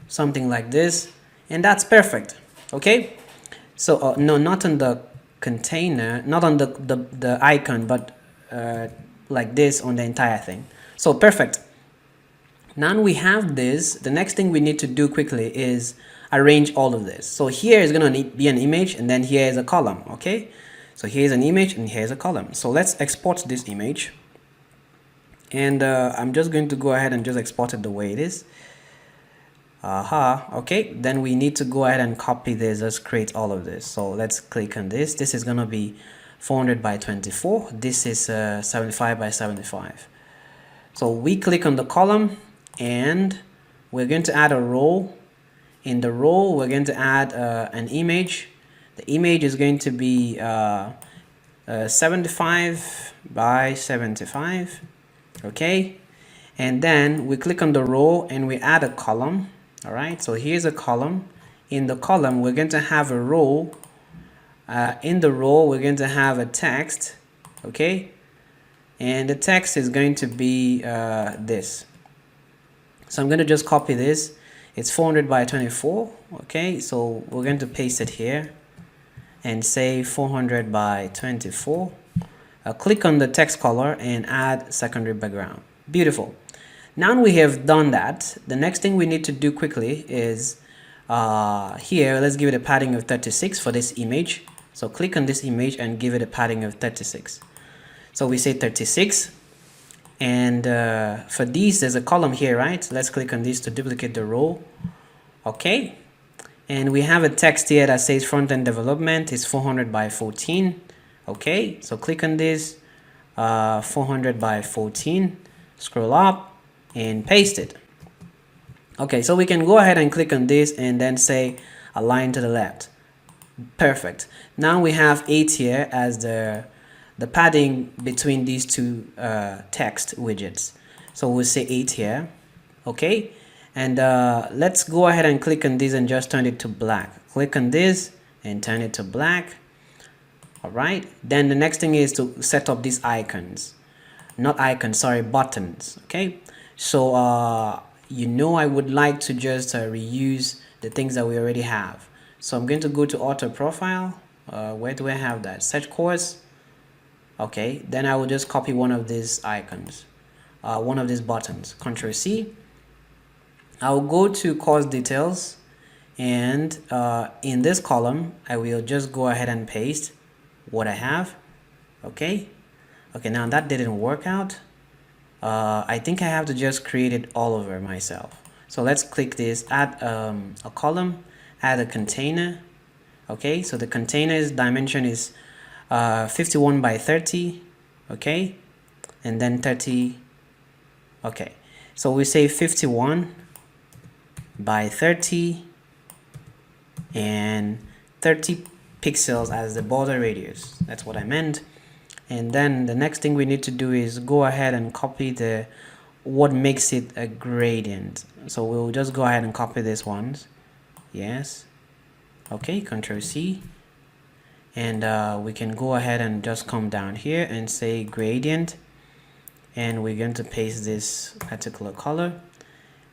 something like this, and that's perfect. Okay, so no, not on the container, not on the icon, but like this on the entire thing. So perfect. Now we have this. The next thing we need to do quickly is arrange all of this. So here is going to be an image, and then here is a column. Okay, so here's an image and here's a column. So let's export this image, and I'm just going to go ahead and just export it the way it is. Okay, then we need to go ahead and copy this. Let's create all of this. So let's click on this. This is going to be 400 by 24. This is 75 by 75. So we click on the column, and we're going to add a row. In the row, we're going to add an image. The image is going to be 75 by 75. Okay, and then we click on the row and we add a column. All right, so here's a column. In the column we're going to have a row. In the row we're going to have a text, okay, and the text is going to be this. So I'm going to just copy this. It's 400 by 24, okay, so we're going to paste it here and say 400 by 24. Click on the text color and add secondary background. Beautiful. Now we have done that. The next thing we need to do quickly is here, let's give it a padding of 36 for this image. So click on this image and give it a padding of 36. So we say 36. And for these, there's a column here, right? So let's click on this to duplicate the row. Okay. And we have a text here that says front-end development is 400 by 14. Okay. So click on this, 400 by 14. Scroll up and paste it. Okay. So we can go ahead and click on this and then say align to the left. Perfect. Now we have 8 here as the padding between these two text widgets. So we'll say 8 here. Okay, and let's go ahead and click on this and just turn it to black. Click on this and turn it to black. All right, then the next thing is to set up these icons. Not icons, sorry, buttons. Okay, so I would like to just reuse the things that we already have. So I'm going to go to auto profile. Where do I have that? Search course. Okay, then I will just copy one of these icons, one of these buttons. Ctrl C. I will go to course details, and in this column I will just go ahead and paste what I have. Okay, now that didn't work out. I think I have to just create it all over myself. So let's click this, add a column, add a container. Okay, so the container's dimension is 51 by 30, okay, and then 30. Okay, so we say 51 by 30 and 30 pixels as the border radius. That's what I meant. And then the next thing we need to do is go ahead and copy what makes it a gradient. So we'll just go ahead and copy this ones. Yes. Okay, Ctrl C. And we can go ahead and just come down here and say gradient, and we're going to paste this particular color,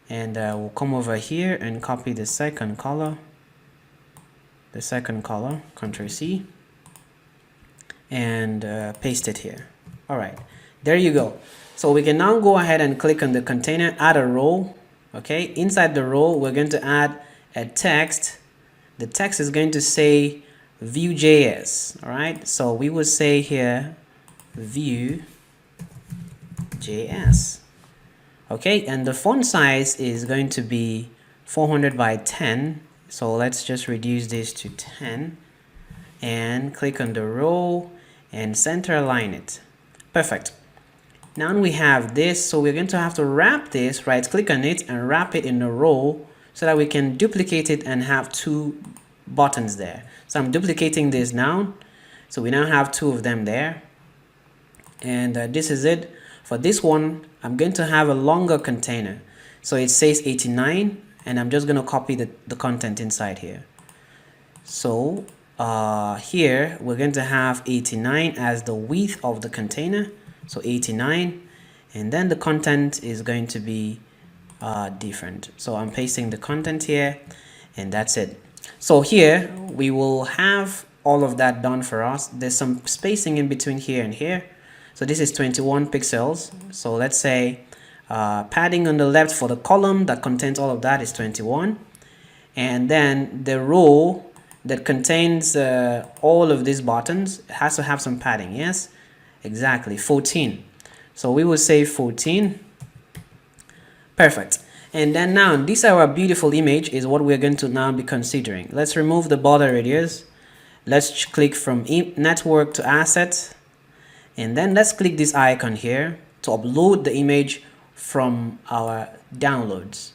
and we'll come over here and copy the second color, Ctrl C, and paste it here. All right, there you go. So we can now go ahead and click on the container, add a row. Okay, inside the row we're going to add a text. The text is going to say Vue.js. All right, so we will say here Vue.js. Okay, and the font size is going to be 400 by 10. So let's just reduce this to 10 and click on the row and center align it. Perfect. Now we have this, so we're going to have to wrap this, right click on it and wrap it in a row so that we can duplicate it and have two buttons there. So I'm duplicating this now, so we now have two of them there, and this is it. For this one I'm going to have a longer container, so it says 89, and I'm just going to copy the content inside here. So here we're going to have 89 as the width of the container, so 89, and then the content is going to be different. So I'm pasting the content here, and that's it. So here we will have all of that done for us. There's some spacing in between here and here, so this is 21 pixels. So let's say padding on the left for the column that contains all of that is 21, and then the row that contains all of these buttons has to have some padding. Yes, exactly, 14. So we will say 14. Perfect. And then now this our beautiful image is what we're going to now be considering. Let's remove the border radius. Let's click from network to asset, and then let's click this icon here to upload the image from our downloads.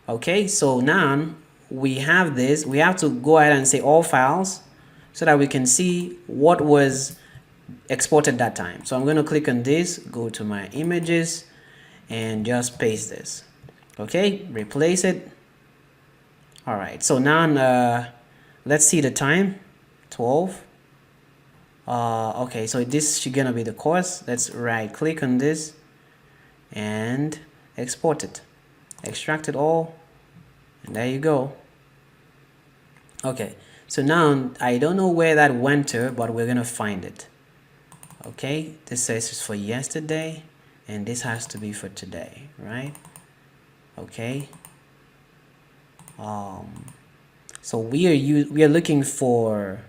Okay, so now we have this. We have to go ahead and say all files so that we can see what was exported that time. So I'm going to click on this, go to my images, and just paste this. Okay, replace it. All right, so now let's see the time, 12. Okay, so this is gonna be the course. Let's right click on this and export it, extract it all, and there you go. Okay, so now I don't know where that went to, but we're gonna find it. Okay, this says it's for yesterday, and this has to be for today, right? Okay. So we are looking for,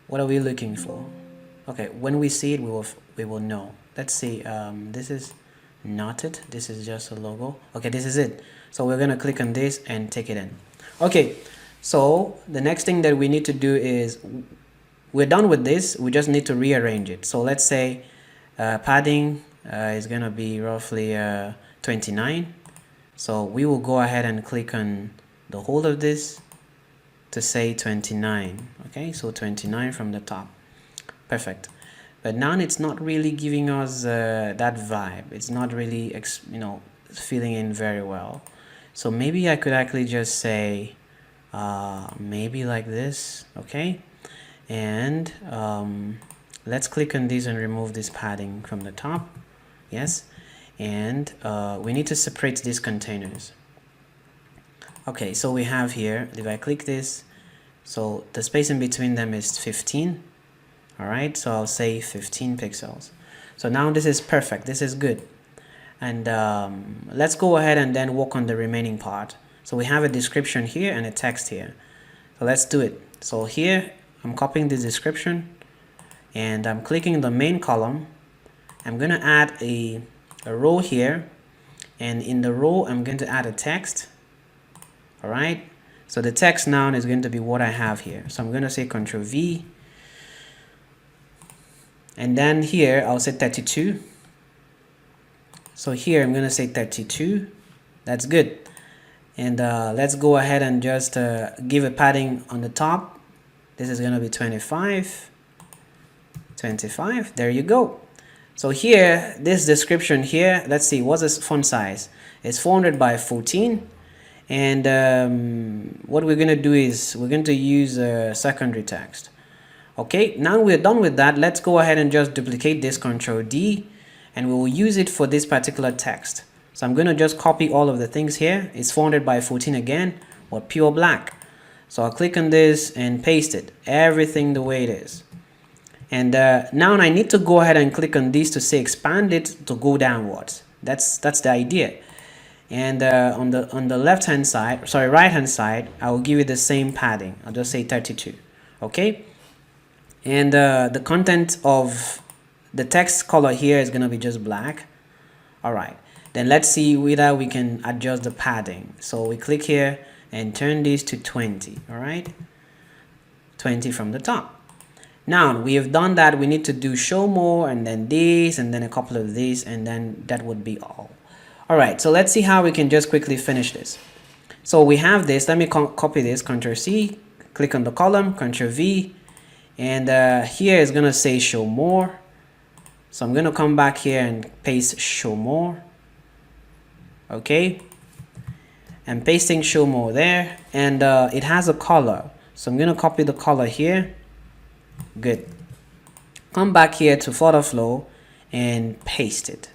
what are we looking for? Okay, when we see it, we will know. Let's see. This is not it. This is just a logo. Okay, this is it. So we're gonna click on this and take it in. Okay, so the next thing that we need to do is, we're done with this. We just need to rearrange it. So let's say padding is gonna be roughly 29. So we will go ahead and click on the whole of this to say 29. Okay, so 29 from the top. Perfect. But now it's not really giving us that vibe. It's not really filling in very well. So maybe I could actually just say maybe like this. Okay, and let's click on this and remove this padding from the top. Yes, and we need to separate these containers. Okay, so we have here, if I click this, so the space in between them is 15. All right, so I'll say 15 pixels. So now this is perfect. This is good. And let's go ahead and then work on the remaining part. So we have a description here and a text here. So let's do it. So here I'm copying this description and I'm clicking the main column. I'm going to add a row here, and in the row I'm going to add a text. All right, so the text now is going to be what I have here. So I'm going to say Ctrl V, and then here I'll say 32. So here I'm going to say 32. That's good. And let's go ahead and just give a padding on the top. This is going to be 25. There you go. So here, this description here, let's see, what's this font size? It's 400 by 14. And what we're going to do is we're going to use secondary text. Okay, now we're done with that. Let's go ahead and just duplicate this, Ctrl D, and we will use it for this particular text. So I'm going to just copy all of the things here. It's 400 by 14 again, but pure black. So I'll click on this and paste it, everything the way it is. And now I need to go ahead and click on this to say expand it to go downwards. That's the idea. And on the left hand side, sorry, right hand side, I will give it the same padding. I'll just say 32. Okay. And the content of the text color here is going to be just black. All right. Then let's see whether we can adjust the padding. So we click here and turn this to 20. All right. 20 from the top. Now we have done that. We need to do show more, and then this, and then a couple of these, and then that would be all. All right, so let's see how we can just quickly finish this. So we have this. Let me copy this, Ctrl C, click on the column, Ctrl V, and here is going to say show more. So I'm going to come back here and paste show more. Okay, I'm pasting show more there, and it has a color. So I'm going to copy the color here. Good. Come back here to Flutter Flow and paste it.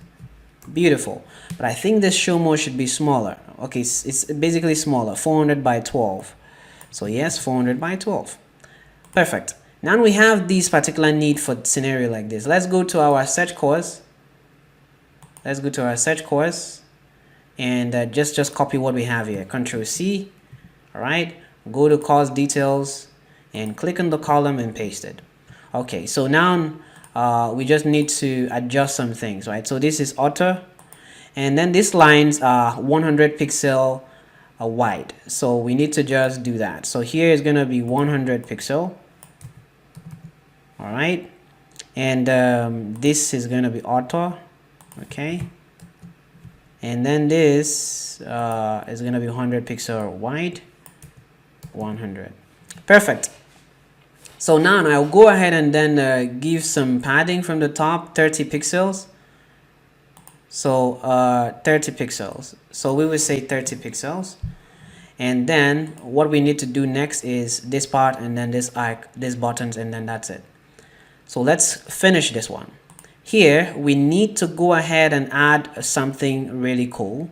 Beautiful. But I think this show more should be smaller. Okay, it's basically smaller, 400 by 12. So yes, 400 by 12. Perfect. Now we have this particular need for scenario like this. Let's go to our search course. Let's go to our search course and just copy what we have here. Ctrl C. All right. Go to course details and click on the column and paste it. Okay, so now we just need to adjust some things, right? So this is auto, and then these lines are 100 pixel wide. So we need to just do that. So here is going to be 100 pixel. All right, and this is going to be auto. Okay, and then this is going to be 100 pixel wide. 100. Perfect. So now I'll go ahead and then give some padding from the top, 30 pixels. So 30 pixels. So we will say 30 pixels. And then what we need to do next is this part, and then this buttons, and then that's it. So let's finish this one. Here we need to go ahead and add something really cool.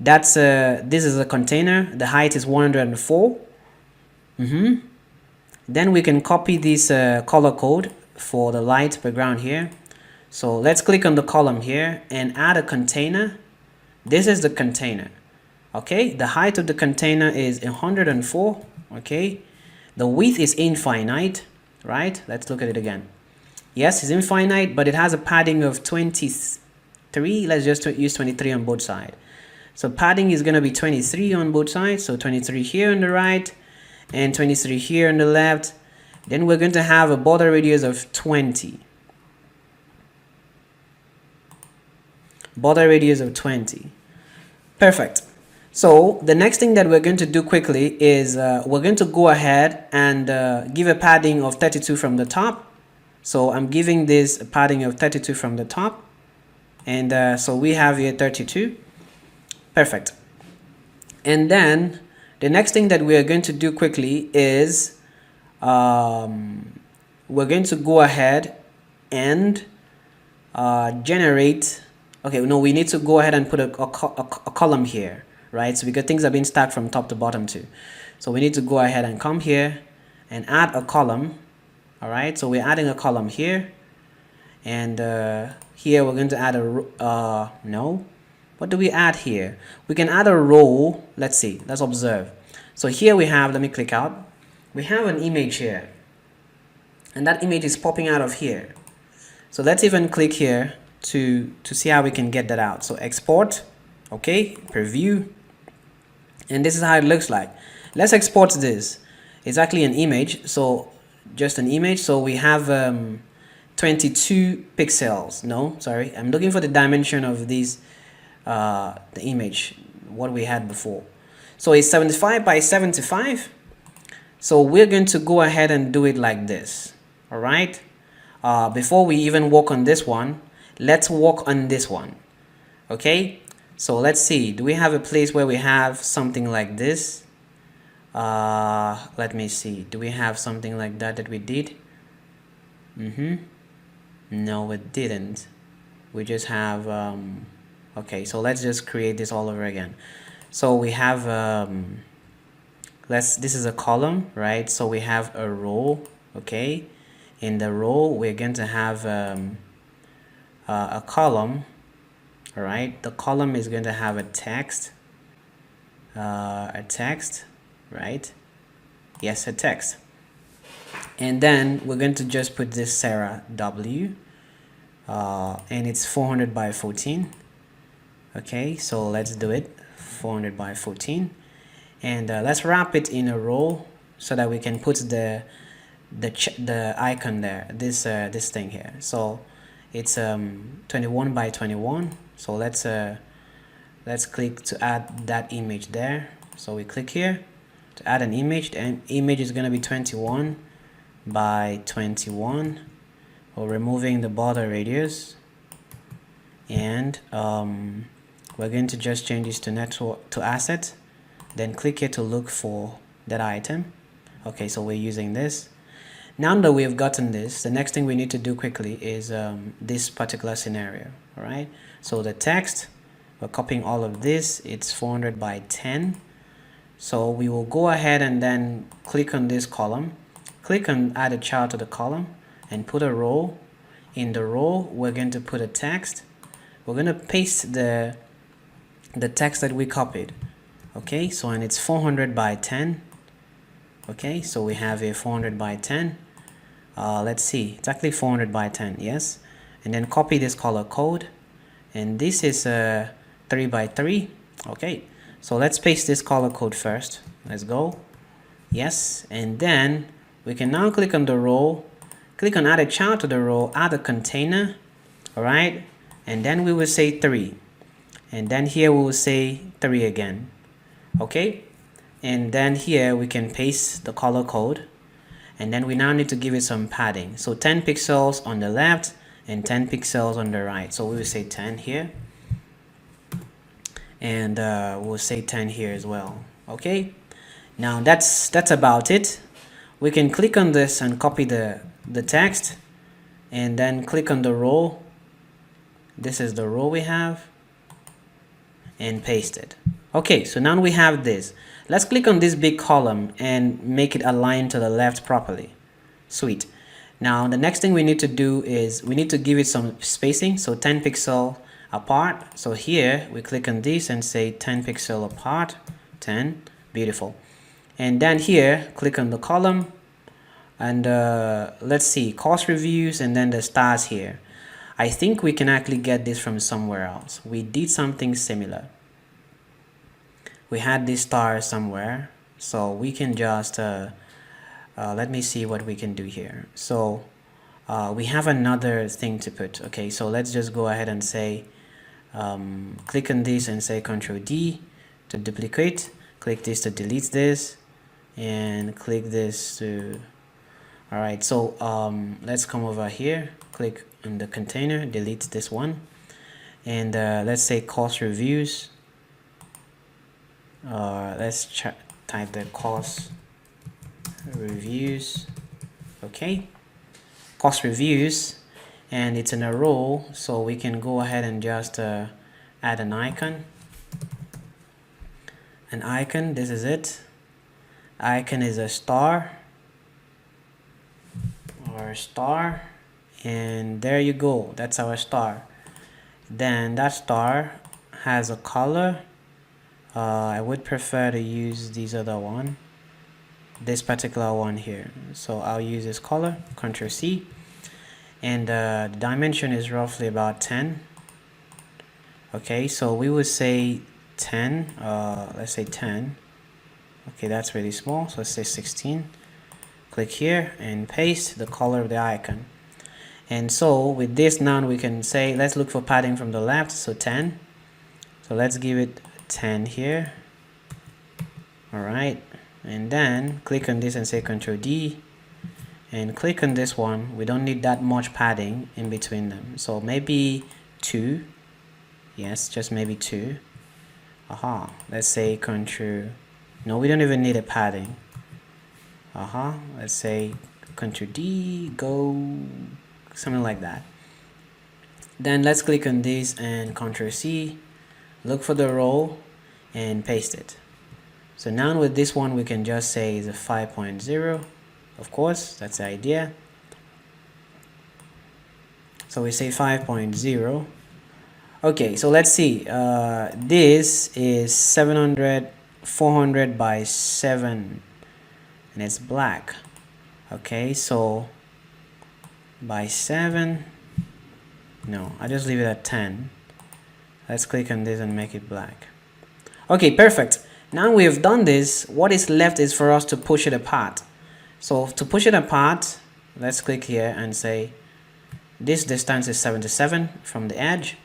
That's this is a container. The height is 104. Then we can copy this color code for the light background here. So let's click on the column here and add a container. This is the container. Okay, the height of the container is 104. Okay, the width is infinite, right? Let's look at it again. Yes, it's infinite, but it has a padding of 23. Let's just use 23 on both sides. So padding is going to be 23 on both sides. So 23 here on the right and 23 here on the left. Then we're going to have a border radius of 20. Border radius of 20. Perfect. So the next thing that we're going to do quickly is we're going to go ahead and give a padding of 32 from the top. So I'm giving this a padding of 32 from the top. And so we have here 32. Perfect. And then the next thing that we are going to do quickly is we're going to go ahead and generate. Okay, no, we need to go ahead and put a column here, right? So because things are being stacked from top to bottom too. So we need to go ahead and come here and add a column. All right, so we're adding a column here. And here we're going to add a no. What do we add here? We can add a row. Let's see. Let's observe. So here we have, let me click out. We have an image here. And that image is popping out of here. So let's even click here to see how we can get that out. So export. Okay. Preview. And this is how it looks like. Let's export this. It's actually an image. So just an image. So we have 22 pixels. No, sorry. I'm looking for the dimension of these. The image, what we had before. So it's 75 by 75. So we're going to go ahead and do it like this. All right. Before we even work on this one, let's work on this one. Okay. So let's see. Do we have a place where we have something like this? Let me see. Do we have something like that we did? No, we didn't. We just have okay, so let's just create this all over again. So we have this is a column, right? So we have a row. Okay, in the row we're going to have a column. All right, the column is going to have a text, right? Yes, a text. And then we're going to just put this Sarah W, and it's 400 by 14. Okay, so let's do it. 400 by 14, and let's wrap it in a row so that we can put the icon there. This thing here. So it's 21 by 21. So let's click to add that image there. So we click here to add an image. The image is going to be 21 by 21. We're removing the border radius, and we're going to just change this to network to asset, then click here to look for that item. Okay, so we're using this. Now that we've gotten this, the next thing we need to do quickly is this particular scenario. All right, so the text, we're copying all of this. It's 400 by 10. So we will go ahead and then click on this column, click on add a child to the column, and put a row. In the row, we're going to put a text. We're going to paste the text that we copied. Okay, so and it's 400 by 10. Okay, so we have a 400 by 10. Let's see, it's actually 400 by 10. Yes, and then copy this color code, and this is 3 by 3. Okay, so let's paste this color code first. Let's go. Yes, and then we can now click on the row, click on add a child to the row, add a container. All right, and then we will say 3, and then here we will say 3 again. Okay, and then here we can paste the color code, and then we now need to give it some padding. So 10 pixels on the left and 10 pixels on the right. So we will say 10 here. and we'll say 10 here as well. Okay, now that's about it. We can click on this and copy the text, and then click on the row. This is the row we have, and paste it. Okay, so now we have this. Let's click on this big column and make it align to the left properly. Sweet. Now the next thing we need to do is we need to give it some spacing, so 10 pixel apart. So here we click on this and say 10 pixel apart, 10. Beautiful. And then here click on the column, and let's see, course reviews, and then the stars here. I think we can actually get this from somewhere else. We did something similar. We had this star somewhere, so we can just let me see what we can do here. So we have another thing to put. Okay, so let's just go ahead and say click on this and say Ctrl D to duplicate, click this to delete this, and click this to, all right, so let's come over here, click on the container, delete this one, and let's say course reviews. Let's type the course reviews. Okay, course reviews, and it's in a row, so we can go ahead and just add an icon. An icon, this is it. Icon is a star, or star, and there you go, that's our star. Then that star has a color. I would prefer to use this other one, this particular one here, so I'll use this color, Ctrl C, and the dimension is roughly about 10. Okay, so we would say 10, let's say 10. Okay, that's really small, so let's say 16. Click here and paste the color of the icon. And so with this now we can say, let's look for padding from the left, so 10. So let's give it 10 here. All right, and then click on this and say Ctrl D, and click on this one. We don't need that much padding in between them, so maybe 2. Yes, just maybe 2. Aha, let's say Ctrl, no, we don't even need a padding. Let's say Ctrl D, go, something like that. Then let's click on this and Ctrl C, look for the row and paste it. So now with this one we can just say is a 5.0. Of course, that's the idea. So we say 5.0. Okay, so let's see. This is 400 by 7, and it's black. Okay, so by 7. No, I just leave it at 10. Let's click on this and make it black. Okay, perfect. Now we have done this, what is left is for us to push it apart. So to push it apart, let's click here and say this distance is 77 from the edge.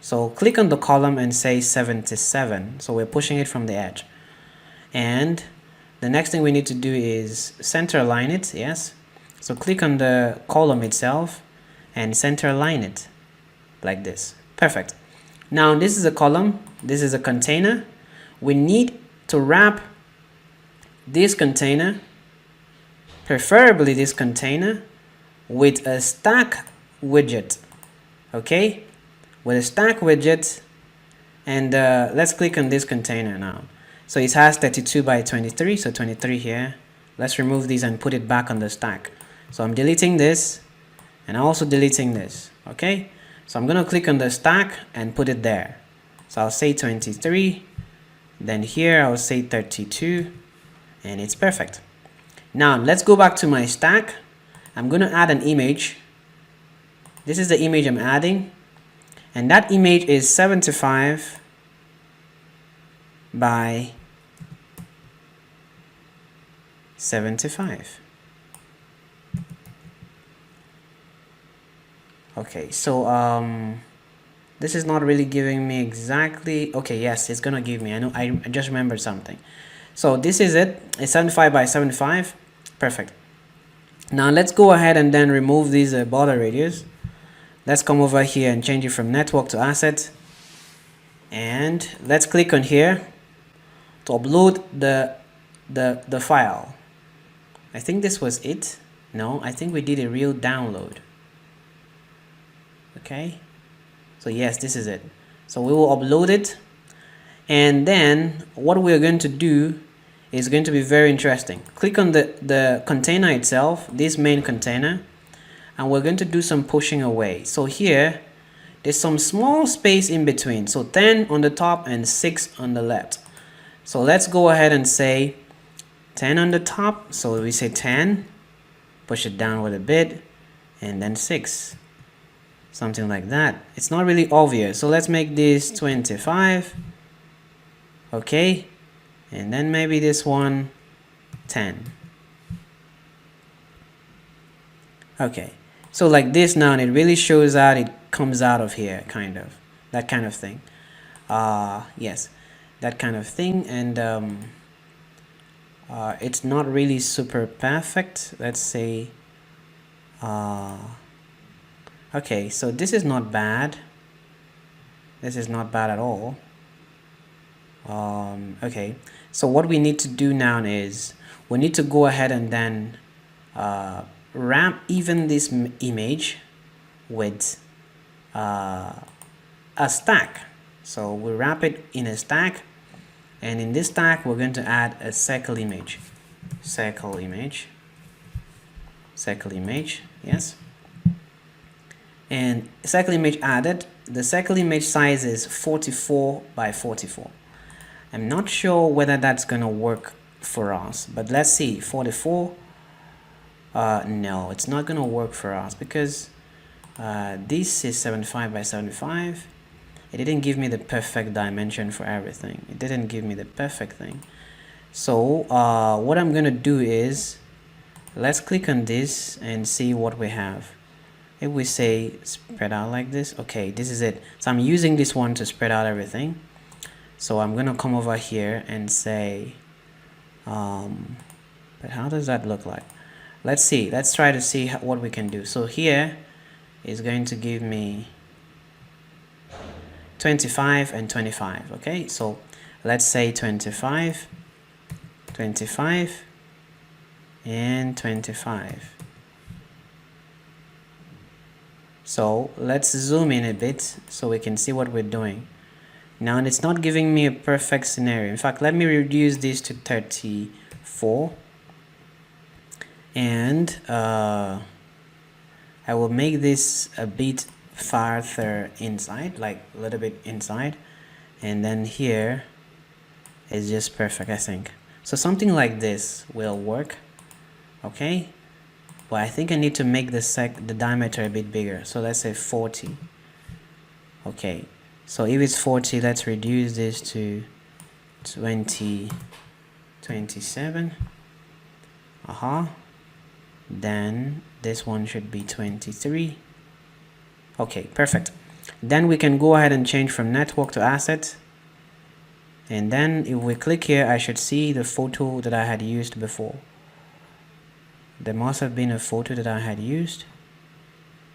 So click on the column and say 77. So we're pushing it from the edge. And the next thing we need to do is center align it, yes. So click on the column itself and center align it like this. Perfect. Now this is a column, this is a container. We need to wrap this container, preferably this container, with a stack widget. Okay, with a stack widget, and let's click on this container now. So it has 32 by 23, so 23 here. Let's remove these and put it back on the stack. So I'm deleting this and also deleting this. Okay, so I'm gonna click on the stack and put it there. So I'll say 23, then here I'll say 32, and it's perfect. Now let's go back to my stack. I'm gonna add an image. This is the image I'm adding, and that image is 75 by 75. Okay, so this is not really giving me exactly. Okay, yes, it's gonna give me. I just remembered something. So this is it. It's 75 by 75. Perfect. Now let's go ahead and then remove these border radius. Let's come over here and change it from network to asset, And let's click on here to upload the file. I think this was it. No, I think we did a real download. Okay, so yes, this is it. So we will upload it, and then what we're going to do is going to be very interesting. Click on the container itself, this main container, and we're going to do some pushing away. So here there's some small space in between, so 10 on the top and 6 on the left. So let's go ahead and say 10 on the top. So we say 10, push it down with a bit, and then 6, something like that. It's not really obvious, so let's make this 25. Okay, and then maybe this one 10. Okay, so like this now, and it really shows out, it comes out of here, kind of that kind of thing. Yes, that kind of thing. And it's not really super perfect. Let's say okay, so this is not bad. This is not bad at all. Okay, so what we need to do now is we need to go ahead and then wrap even this image with a stack. So we wrap it in a stack, and in this stack we're going to add a circle image. Circle image, yes. And circle image added. The circle image size is 44 by 44. I'm not sure whether that's gonna work for us, but let's see. 44. No, it's not gonna work for us because this is 75 by 75. It didn't give me the perfect dimension for everything. It didn't give me the perfect thing. So what I'm gonna do is, let's click on this and see what we have. If we say spread out like this, okay, this is it. So I'm using this one to spread out everything. So I'm gonna come over here and say but how does that look like? Let's see, let's try to see what we can do. So here is going to give me 25 and 25. Okay, so let's say 25, 25 and 25. So let's zoom in a bit so we can see what we're doing. Now it's not giving me a perfect scenario. In fact, let me reduce this to 34, and I will make this a bit farther inside, like a little bit inside, and then here is just perfect, I think. So something like this will work. Okay, but I think I need to make the diameter a bit bigger. So let's say 40. Okay, so if it's 40, let's reduce this to 27. Then this one should be 23. Okay, perfect. Then we can go ahead and change from network to asset, and then if we click here, I should see the photo that I had used before. There must have been a photo that I had used.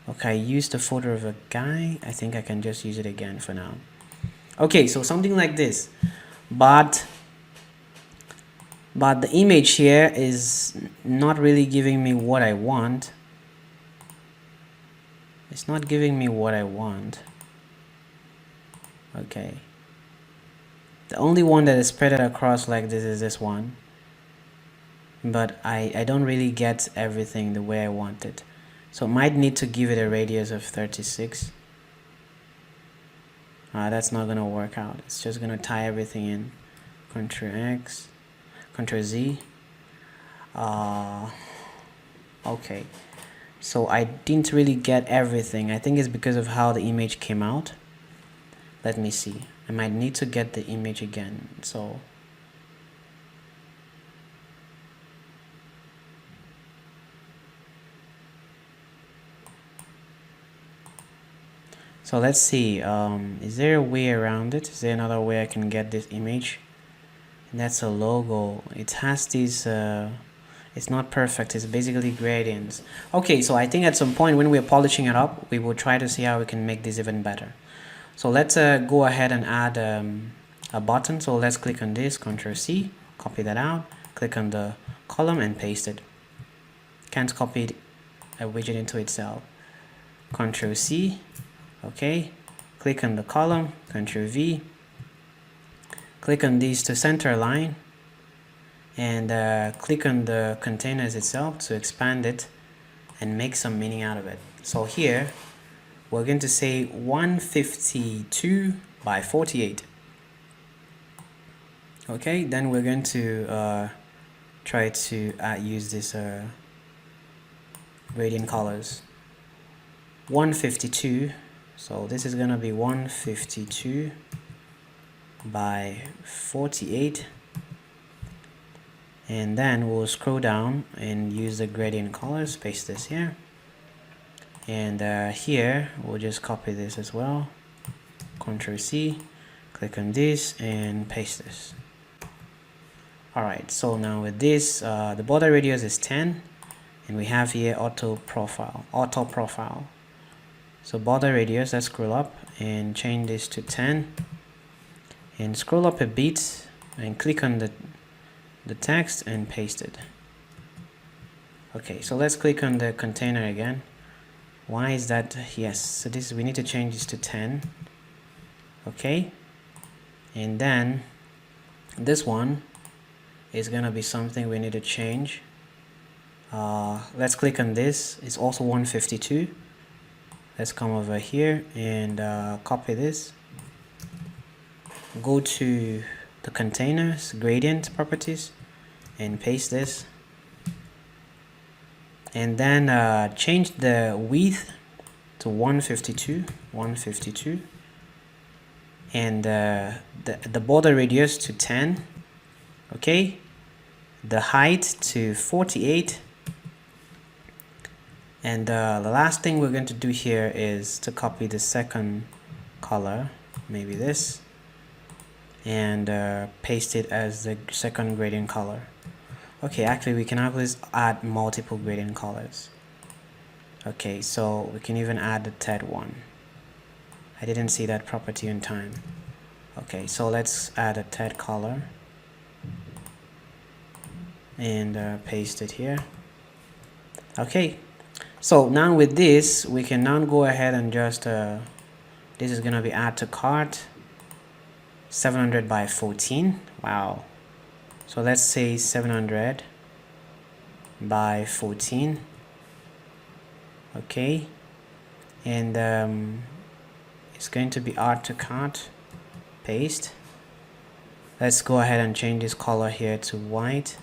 Okay, I used a photo of a guy. I think I can just use it again for now. Okay, so something like this, but the image here is not really giving me what I want. It's not giving me what I want. Okay, the only one that is spread across like this is this one, but I don't really get everything the way I want it. So I might need to give it a radius of 36. That's not gonna work out. It's just gonna tie everything in. Ctrl X, Ctrl Z. Okay, so I didn't really get everything. I think it's because of how the image came out. Let me see. I might need to get the image again. So let's see, is there a way around it? Is there another way I can get this image? And that's a logo. It has these it's not perfect, it's basically gradients. Okay, so I think at some point when we're polishing it up, we will try to see how we can make this even better. So let's go ahead and add a button. So let's click on this, Ctrl C, copy that out, click on the column and paste it. Can't copy a widget into itself. Ctrl C, okay, click on the column, Ctrl V, click on these to center line, and click on the containers itself to expand it and make some meaning out of it. So here we're going to say 152 by 48. Okay, then we're going to try to use this gradient colors. 152, so this is going to be 152 by 48, and then we'll scroll down and use the gradient colors, paste this here, and here we'll just copy this as well, Ctrl C, click on this and paste this. Alright, so now with this the border radius is 10, and we have here auto profile. So border radius, let's scroll up and change this to 10, and scroll up a bit and click on the text and paste it. Okay, so let's click on the container again. Why is that? Yes, so this, we need to change this to 10. Okay, and then this one is gonna be something we need to change. Let's click on this. It's also 152. Let's come over here and copy this, go to the containers, gradient properties, and paste this, and then change the width to 152, and the border radius to 10. Okay, the height to 48, and the last thing we're going to do here is to copy the second color, maybe this, and paste it as the second gradient color. Okay, actually we can always add multiple gradient colors. Okay, so we can even add the third one. I didn't see that property in time. Okay, so let's add a third color and paste it here. Okay, so now with this we can now go ahead and just this is gonna be add to cart, 700 by 14. Wow, so let's say 700 by 14. Okay, and it's going to be add to cart, paste. Let's go ahead and change this color here to white,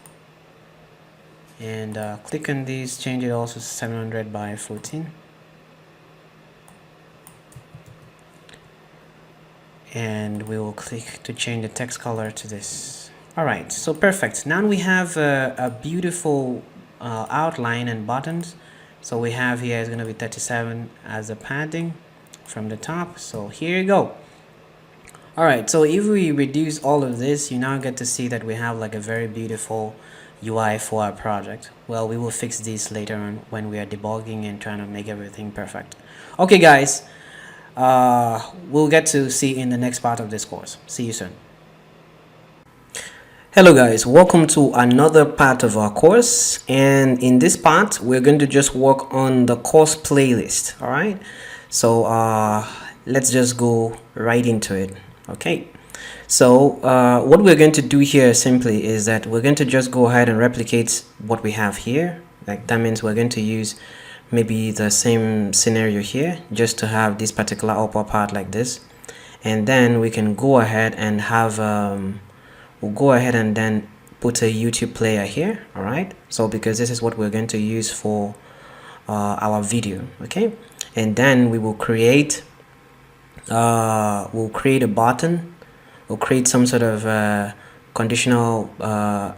and click on these, change it also to 700 by 14, and we will click to change the text color to this. Alright, so perfect. Now we have a beautiful outline and buttons. So we have here is going to be 37 as a padding from the top. So here you go. Alright, so if we reduce all of this, you now get to see that we have like a very beautiful UI for our project. Well, we will fix this later on when we are debugging and trying to make everything perfect. Okay guys, we'll get to see in the next part of this course. See you soon. Hello guys, welcome to another part of our course, and in this part we're going to just work on the course playlist. All right, so let's just go right into it. Okay, so what we're going to do here simply is that we're going to just go ahead and replicate what we have here. Like that means we're going to use maybe the same scenario here just to have this particular upper part like this, and then we can go ahead and have we'll go ahead and then put a YouTube player here. All right, so because this is what we're going to use for our video. Okay, and then we will create a button. We'll create some sort of conditional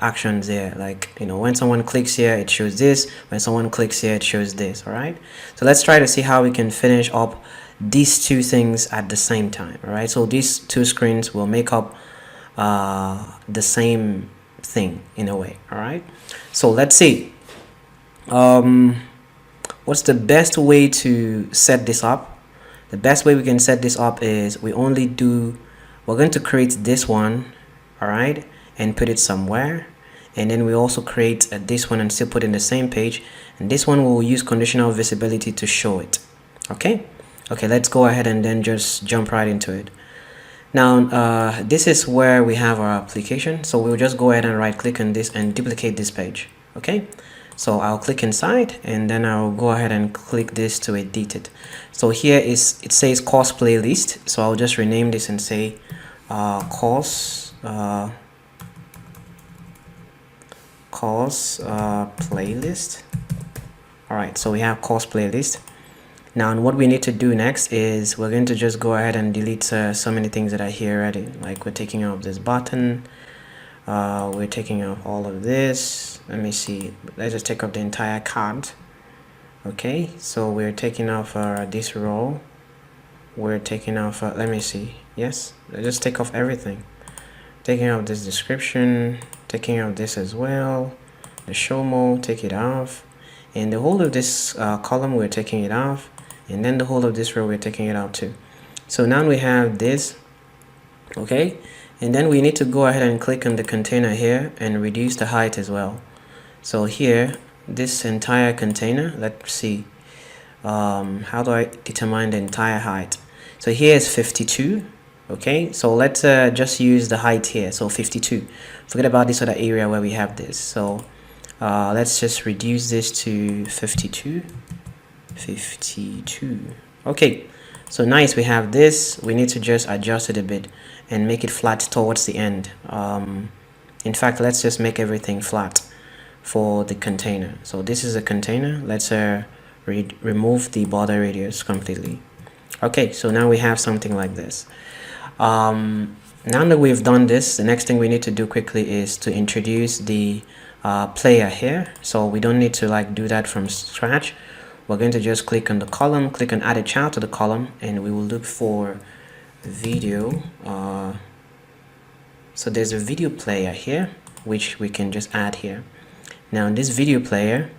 actions there, like, you know, when someone clicks here it shows this, when someone clicks here it shows this. All right, so let's try to see how we can finish up these two things at the same time. All right, so these two screens will make up the same thing in a way. All right, so let's see what's the best way to set this up. The best way we can set this up is we're going to create this one, all right, and put it somewhere, and then we also create this one and still put in the same page, and this one we'll use conditional visibility to show it. Okay, let's go ahead and then just jump right into it. Now this is where we have our application, so we'll just go ahead and right click on this and duplicate this page. Okay, so I'll click inside and then I'll go ahead and click this to edit it. So here it says course playlist, so I'll just rename this and say course playlist. All right, so we have course playlist. Now, what we need to do next is we're going to just go ahead and delete so many things that are here already. Like we're taking off this button, we're taking off all of this. Let me see, let's just take off the entire card. Okay, so we're taking off this row, we're taking off let me see, yes, let's just take off everything, taking off this description, taking off this as well, the show mode, take it off, and the whole of this column we're taking it off, and then the whole of this row we're taking it out too. So now we have this. Okay, and then we need to go ahead and click on the container here and reduce the height as well. So here, this entire container, let's see, how do I determine the entire height? So here is 52. Okay, so let's just use the height here, so 52. Forget about this other area where we have this. So let's just reduce this to 52. Okay, so nice, we have this. We need to just adjust it a bit and make it flat towards the end. In fact, let's just make everything flat for the container. So this is a container. Let's remove the border radius completely. Okay, so now we have something like this. Now that we've done this, the next thing we need to do quickly is to introduce the player here. So we don't need to like do that from scratch. We're going to just click on the column, click on add a child to the column, and we will look for video. So there's a video player here, which we can just add here. Now this video player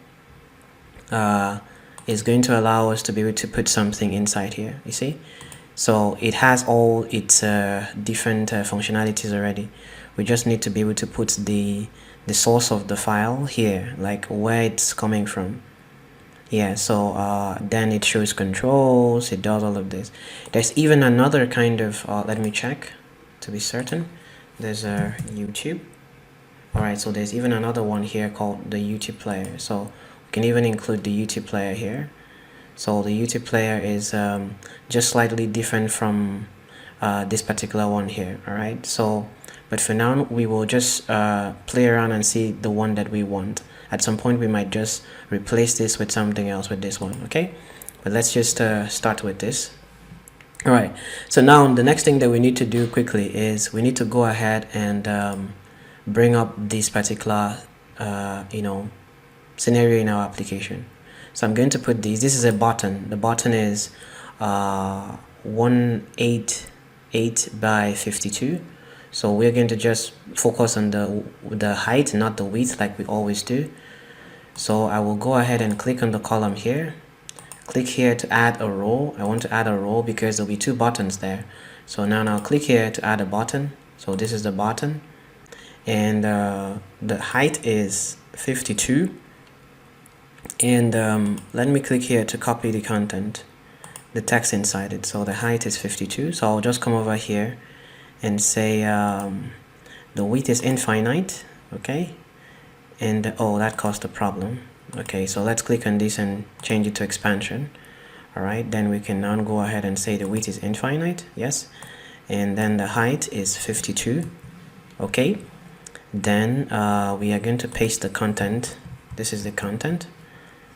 is going to allow us to be able to put something inside here, you see. So it has all its different functionalities already. We just need to be able to put the source of the file here, like where it's coming from. Yeah, so then it shows controls, it does all of this. There's even another kind of let me check to be certain. There's a YouTube. All right, so there's even another one here called the YouTube player. So we can even include the YouTube player here. So the YouTube player is just slightly different from this particular one here. All right, so but for now we will just play around and see the one that we want. At some point we might just replace this with something else with this one. Okay, but let's just start with this. All right, so now the next thing that we need to do quickly is we need to go ahead and bring up this particular scenario in our application. So I'm going to put this is a button. The button is 188 by 52. So we're going to just focus on the height, not the width like we always do. So I will go ahead and click on the column here. Click here to add a row. I want to add a row because there'll be two buttons there. So now I'll click here to add a button. So this is the button. And the height is 52. And let me click here to copy the content, the text inside it. So the height is 52. So I'll just come over here and say the width is infinite. Okay, and oh, that caused a problem. Okay, so let's click on this and change it to expansion. All right, then we can now go ahead and say the width is infinite. Yes, and then the height is 52. Okay, then we are going to paste the content. This is the content.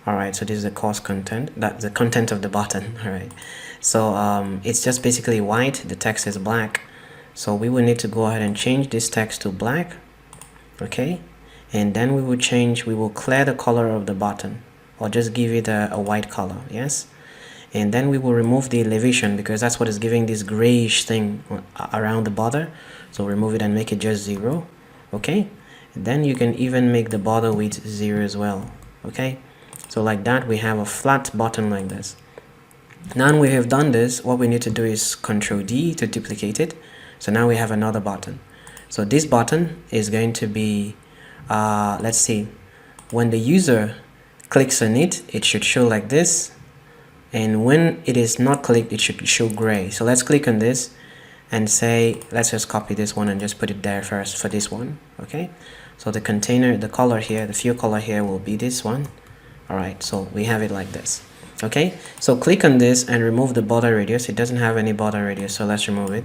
All right, so this is the course content, that's the content of the button. All right, so it's just basically white, the text is black. So we will need to go ahead and change this text to black. Okay, and then we will clear the color of the button, or just give it a white color. Yes, and then we will remove the elevation because that's what is giving this grayish thing around the border. So remove it and make it just 0. Okay, and then you can even make the border width 0 as well. Okay, so like that we have a flat button like this. Now we have done this, what we need to do is Control D to duplicate it. So now we have another button. So this button is going to be, let's see, when the user clicks on it, it should show like this. And when it is not clicked, it should show gray. So let's click on this and say, let's just copy this one and just put it there first for this one. Okay. So the container, the color here, the field color here will be this one. All right. So we have it like this. Okay. So click on this and remove the border radius. It doesn't have any border radius. So let's remove it.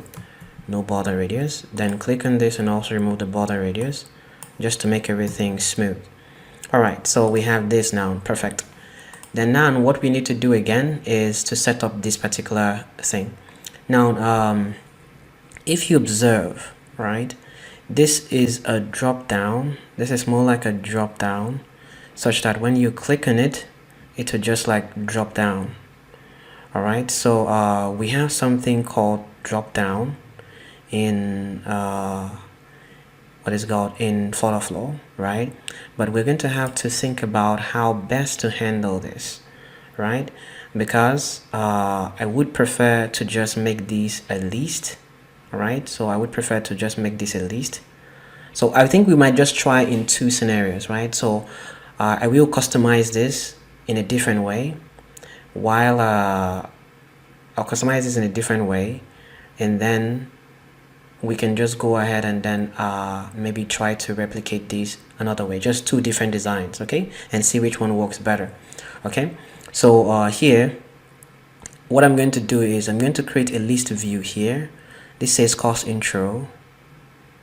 No border radius. Then click on this and also remove the border radius just to make everything smooth. All right. So we have this now. Perfect. Then now what we need to do again is to set up this particular thing. Now, if you observe, right, this is a drop down. This is more like a drop down, such that when you click on it, it will just like drop down. All right, so we have something called drop down in what is called in Flutter Flow, right? But we're going to have to think about how best to handle this, right? Because I would prefer to just make these a list. All right, so I would prefer to just make this a list. So I think we might just try in two scenarios, right? So I will customize this in a different way, while I'll customize this in a different way, and then we can just go ahead and then maybe try to replicate these another way, just two different designs, okay, and see which one works better. Okay, so here what I'm going to do is I'm going to create a list view here. This says course intro,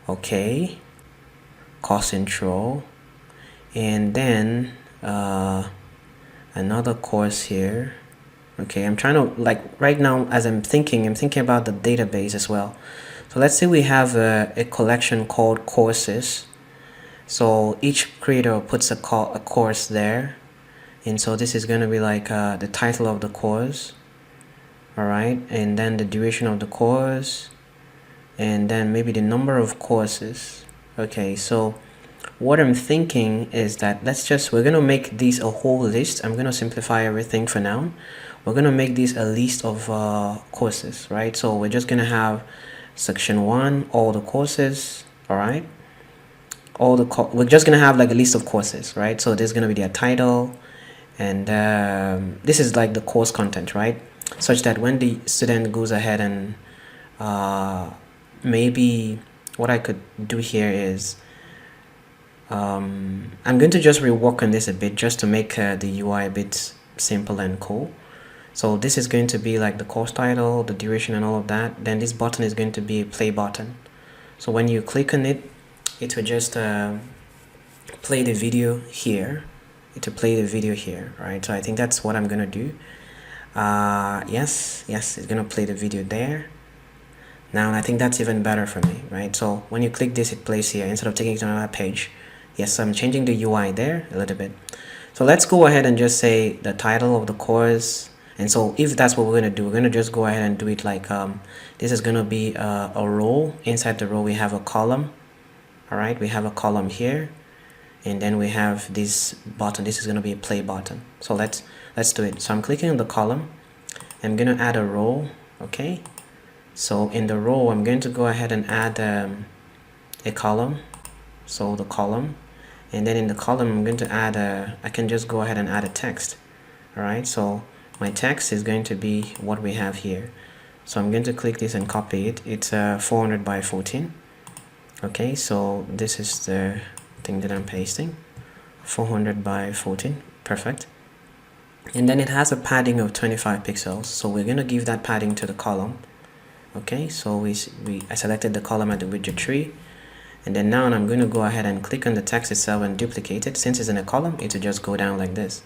okay, course intro, and then another course here. Okay, I'm trying to, like, right now as I'm thinking about the database as well. So let's say we have a collection called courses. So each creator puts a course there, and so this is going to be like the title of the course, all right, and then the duration of the course, and then maybe the number of courses. Okay, so what I'm thinking is that we're going to make these a whole list. I'm going to simplify everything for now. We're going to make this a list of courses, right? So we're just going to have section 1, all the courses, all right? We're just going to have like a list of courses, right? So there's going to be their title, and this is like the course content, right? Such that when the student goes ahead and maybe what I could do here is I'm going to just rework on this a bit just to make the UI a bit simple and cool. So this is going to be like the course title, the duration and all of that. Then this button is going to be a play button. So when you click on it, it will just play the video here. It will play the video here, right? So I think that's what I'm going to do. Yes, it's going to play the video there. Now I think that's even better for me, right? So when you click this, it plays here instead of taking it to another page. Yes, I'm changing the UI there a little bit. So let's go ahead and just say the title of the course. And so if that's what we're going to do, we're going to just go ahead and do it like this is going to be a row. Inside the row we have a column. All right, we have a column here, and then we have this button. This is going to be a play button. So let's do it. So I'm clicking on the column. I'm going to add a row. Okay, so in the row I'm going to go ahead and add a column. So the column, and then in the column I'm going to add I can just go ahead and add a text. All right, so my text is going to be what we have here. So I'm going to click this and copy it. It's 400 by 14. Okay, so this is the thing that I'm pasting, 400 by 14. Perfect. And then it has a padding of 25 pixels, so we're going to give that padding to the column. Okay, so I selected the column at the widget tree, and then now I'm going to go ahead and click on the text itself and duplicate it. Since it's in a column, it will just go down like this.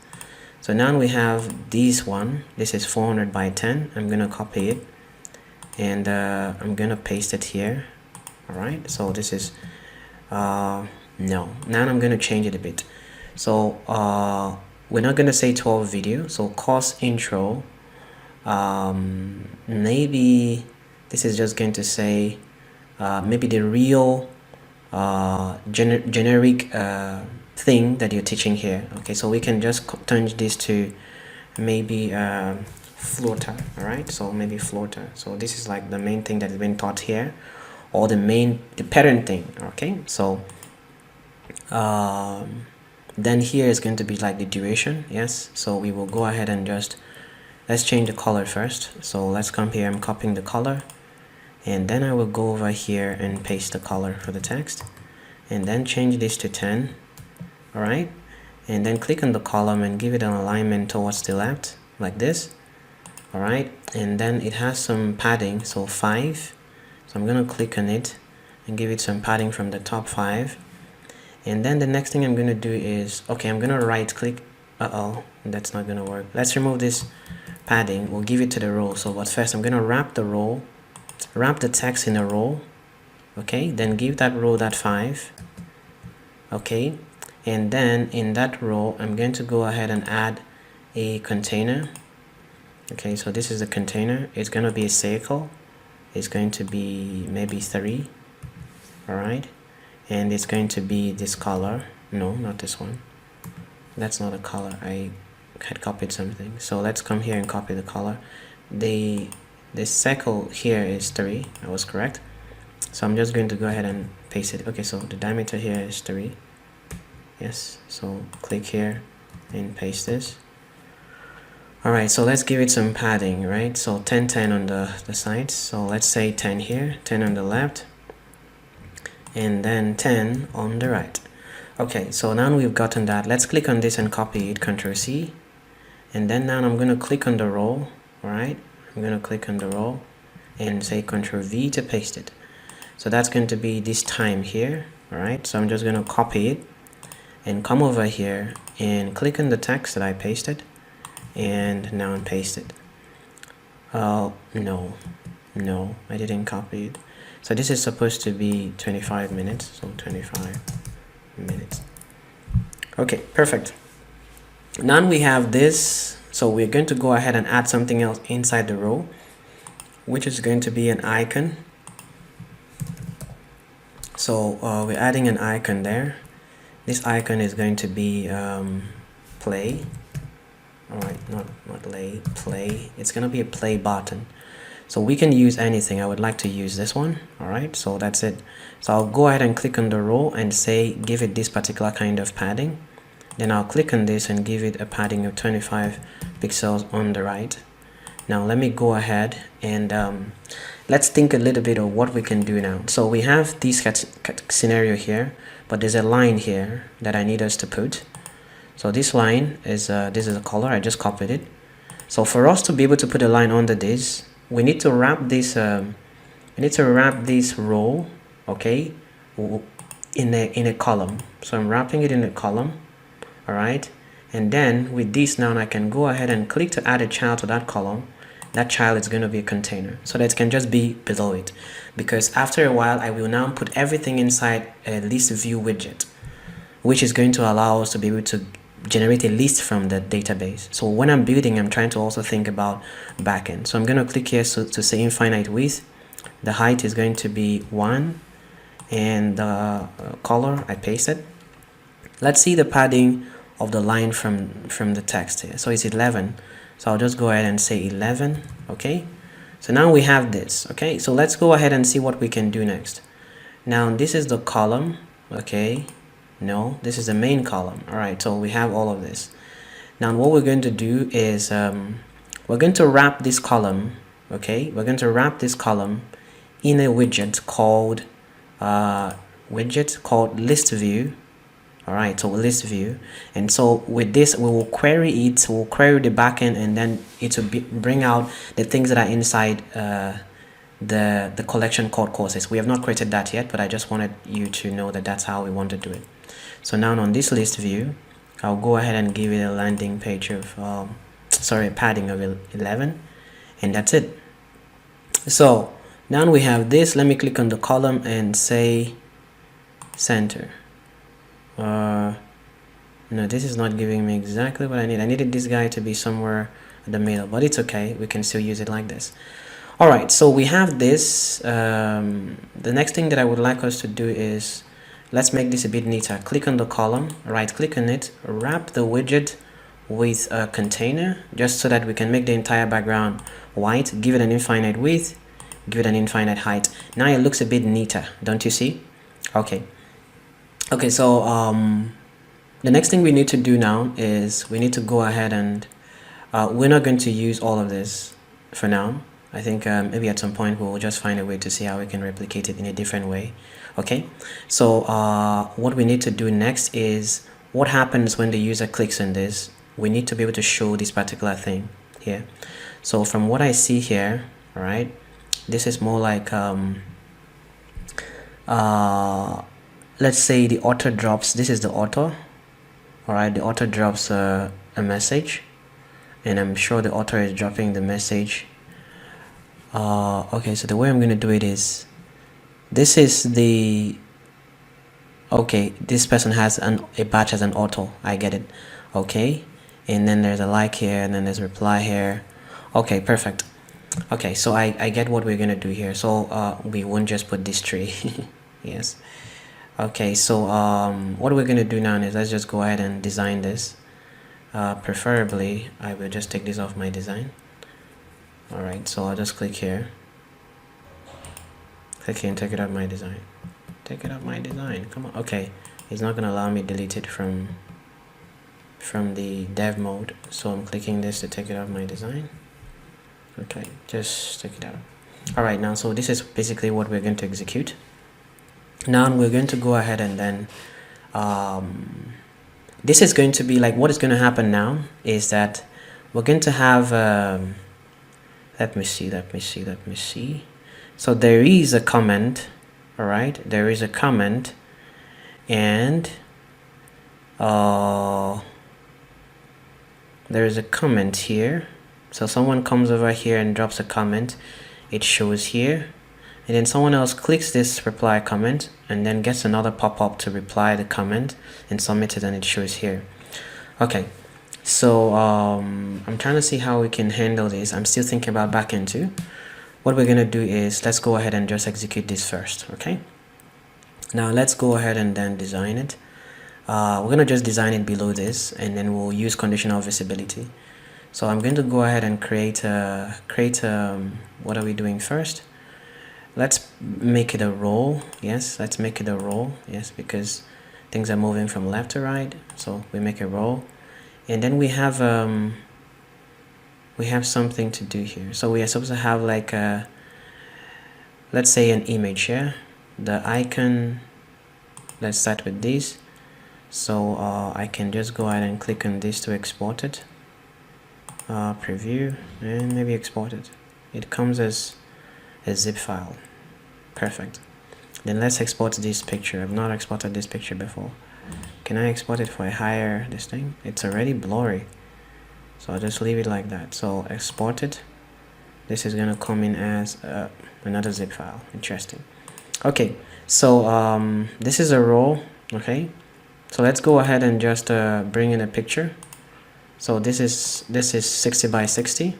So now we have this one. This is 400 by 10. I'm going to copy it, and I'm going to paste it here. All right, so this is no. Now I'm going to change it a bit. So we're not going to say 12 video. So course intro, maybe this is just going to say maybe the real generic thing that you're teaching here. Okay, so we can just change this to maybe Flutter. All right, so maybe Flutter. So this is like the main thing that is being taught here, or the parent thing. Okay, so then here is going to be like the duration. Yes, so we will go ahead and just let's change the color first. So let's come here. I'm copying the color, and then I will go over here and paste the color for the text, and then change this to 10. All right, and then click on the column and give it an alignment towards the left like this. All right, and then it has some padding, so 5. So I'm gonna click on it and give it some padding from the top 5. And then the next thing I'm gonna do is, okay, I'm gonna right click. That's not gonna work. Let's remove this padding. We'll give it to the row. So but first I'm gonna wrap the text in a row. Okay, then give that row that 5. Okay, and then in that row I'm going to go ahead and add a container. Okay, so this is the container. It's gonna be a circle. It's going to be maybe 3. All right, and it's going to be this color. No, not this one. That's not a color. I had copied something. So let's come here and copy the color. The circle here is 3. I was correct. So I'm just going to go ahead and paste it. Okay, so the diameter here is 3. Yes, so click here and paste this. All right, so let's give it some padding, right? So 10 on the sides. So let's say 10 here, 10 on the left, and then 10 on the right. Okay, so now we've gotten that. Let's click on this and copy it, Ctrl C. And then now I'm going to click on the row. All right, I'm going to click on the row and say Ctrl V to paste it. So that's going to be this time here. All right, so I'm just going to copy it and come over here and click on the text that I pasted, and now I'm paste it. Oh no, I didn't copy it. So this is supposed to be 25 minutes. So 25 minutes. Okay, perfect. Now we have this. So we're going to go ahead and add something else inside the row, which is going to be an icon. So we're adding an icon there. This icon is going to be play. All right, not play. It's gonna be a play button. So we can use anything. I would like to use this one. All right, so that's it. So I'll go ahead and click on the row and say give it this particular kind of padding. Then I'll click on this and give it a padding of 25 pixels on the right. Now let me go ahead and let's think a little bit of what we can do now. So we have this scenario here, but there's a line here that I need us to put. So this line is this is a color. I just copied it. So for us to be able to put a line under this, we need to wrap this row, okay, in a column. So I'm wrapping it in a column. All right, and then with this now I can go ahead and click to add a child to that column. That child is going to be a container, so that it can just be below it, because after a while I will now put everything inside a list view widget, which is going to allow us to be able to generate a list from the database. So when I'm building, I'm trying to also think about backend. So I'm going to click here to say infinite width. The height is going to be 1, and the color I pasted. Let's see the padding of the line from the text here. So it's 11. So I'll just go ahead and say 11. Okay, so now we have this. Okay, so let's go ahead and see what we can do next. Now this is the column. Okay, no, this is the main column. All right, so we have all of this. Now what we're going to do is we're going to wrap this column. Okay, we're going to wrap this column in a widget called list view. All right, so list view, and so with this we will query it. We'll query the backend, and then it will bring out the things that are inside the collection called courses. We have not created that yet, but I just wanted you to know that that's how we want to do it. So now on this list view, I'll go ahead and give it a landing page of a padding of 11, and that's it. So now we have this. Let me click on the column and say center. No, this is not giving me exactly what I need. I needed this guy to be somewhere in the middle, but it's okay. We can still use it like this. All right, so we have this. The next thing that I would like us to do is, let's make this a bit neater. Click on the column, right click on it, wrap the widget with a container, just so that we can make the entire background white, give it an infinite width, give it an infinite height. Now it looks a bit neater, don't you see? Okay, so the next thing we need to do now is we need to go ahead and we're not going to use all of this for now. I think maybe at some point we'll just find a way to see how we can replicate it in a different way. Okay, so what we need to do next is what happens when the user clicks on this. We need to be able to show this particular thing here. So from what I see here, all right, this is more like let's say the author drops, this is the author, all right, the author drops a message, and I'm sure the author is dropping the message. Okay, so the way I'm going to do it is, this is the, okay, this person has a batch as an auto, I get it. Okay, and then there's a like here, and then there's a reply here. Okay, perfect. Okay, so I get what we're gonna do here. So we won't just put this tree. Yes. Okay, so what we're gonna do now is let's just go ahead and design this. Preferably I will just take this off my design. All right, so I'll just click here, click here and take it out my design. Take it out my design, come on. Okay, it's not gonna allow me to delete it from the dev mode, so I'm clicking this to take it out my design. Okay, just take it out. All right, now so this is basically what we're going to execute. Now we're going to go ahead and then this is going to be like, what is going to happen now is that we're going to have let me see. So there is a comment, all right, there is a comment, and there is a comment here. So someone comes over here and drops a comment, it shows here, and then someone else clicks this reply comment and then gets another pop-up to reply the comment and submit it, and it shows here. Okay, so I'm trying to see how we can handle this. I'm still thinking about backend too. What we're gonna do is let's go ahead and just execute this first. Okay, now let's go ahead and then design it. We're gonna just design it below this, and then we'll use conditional visibility. So I'm going to go ahead and create what are we doing first? Let's make it a row. Yes, let's make it a row. Yes, because things are moving from left to right, so we make a row, and then we have something to do here. So we are supposed to have like a, let's say, an image here. The icon, let's start with this. So I can just go ahead and click on this to export it. Preview and maybe export it. It comes as a zip file. Perfect. Then let's export this picture. I've not exported this picture before. Can I export it for a higher this thing? It's already blurry, so I'll just leave it like that. So export it. This is gonna come in as another zip file. Interesting. Okay, so this is a row. Okay, so let's go ahead and just bring in a picture. So this is 60 by 60.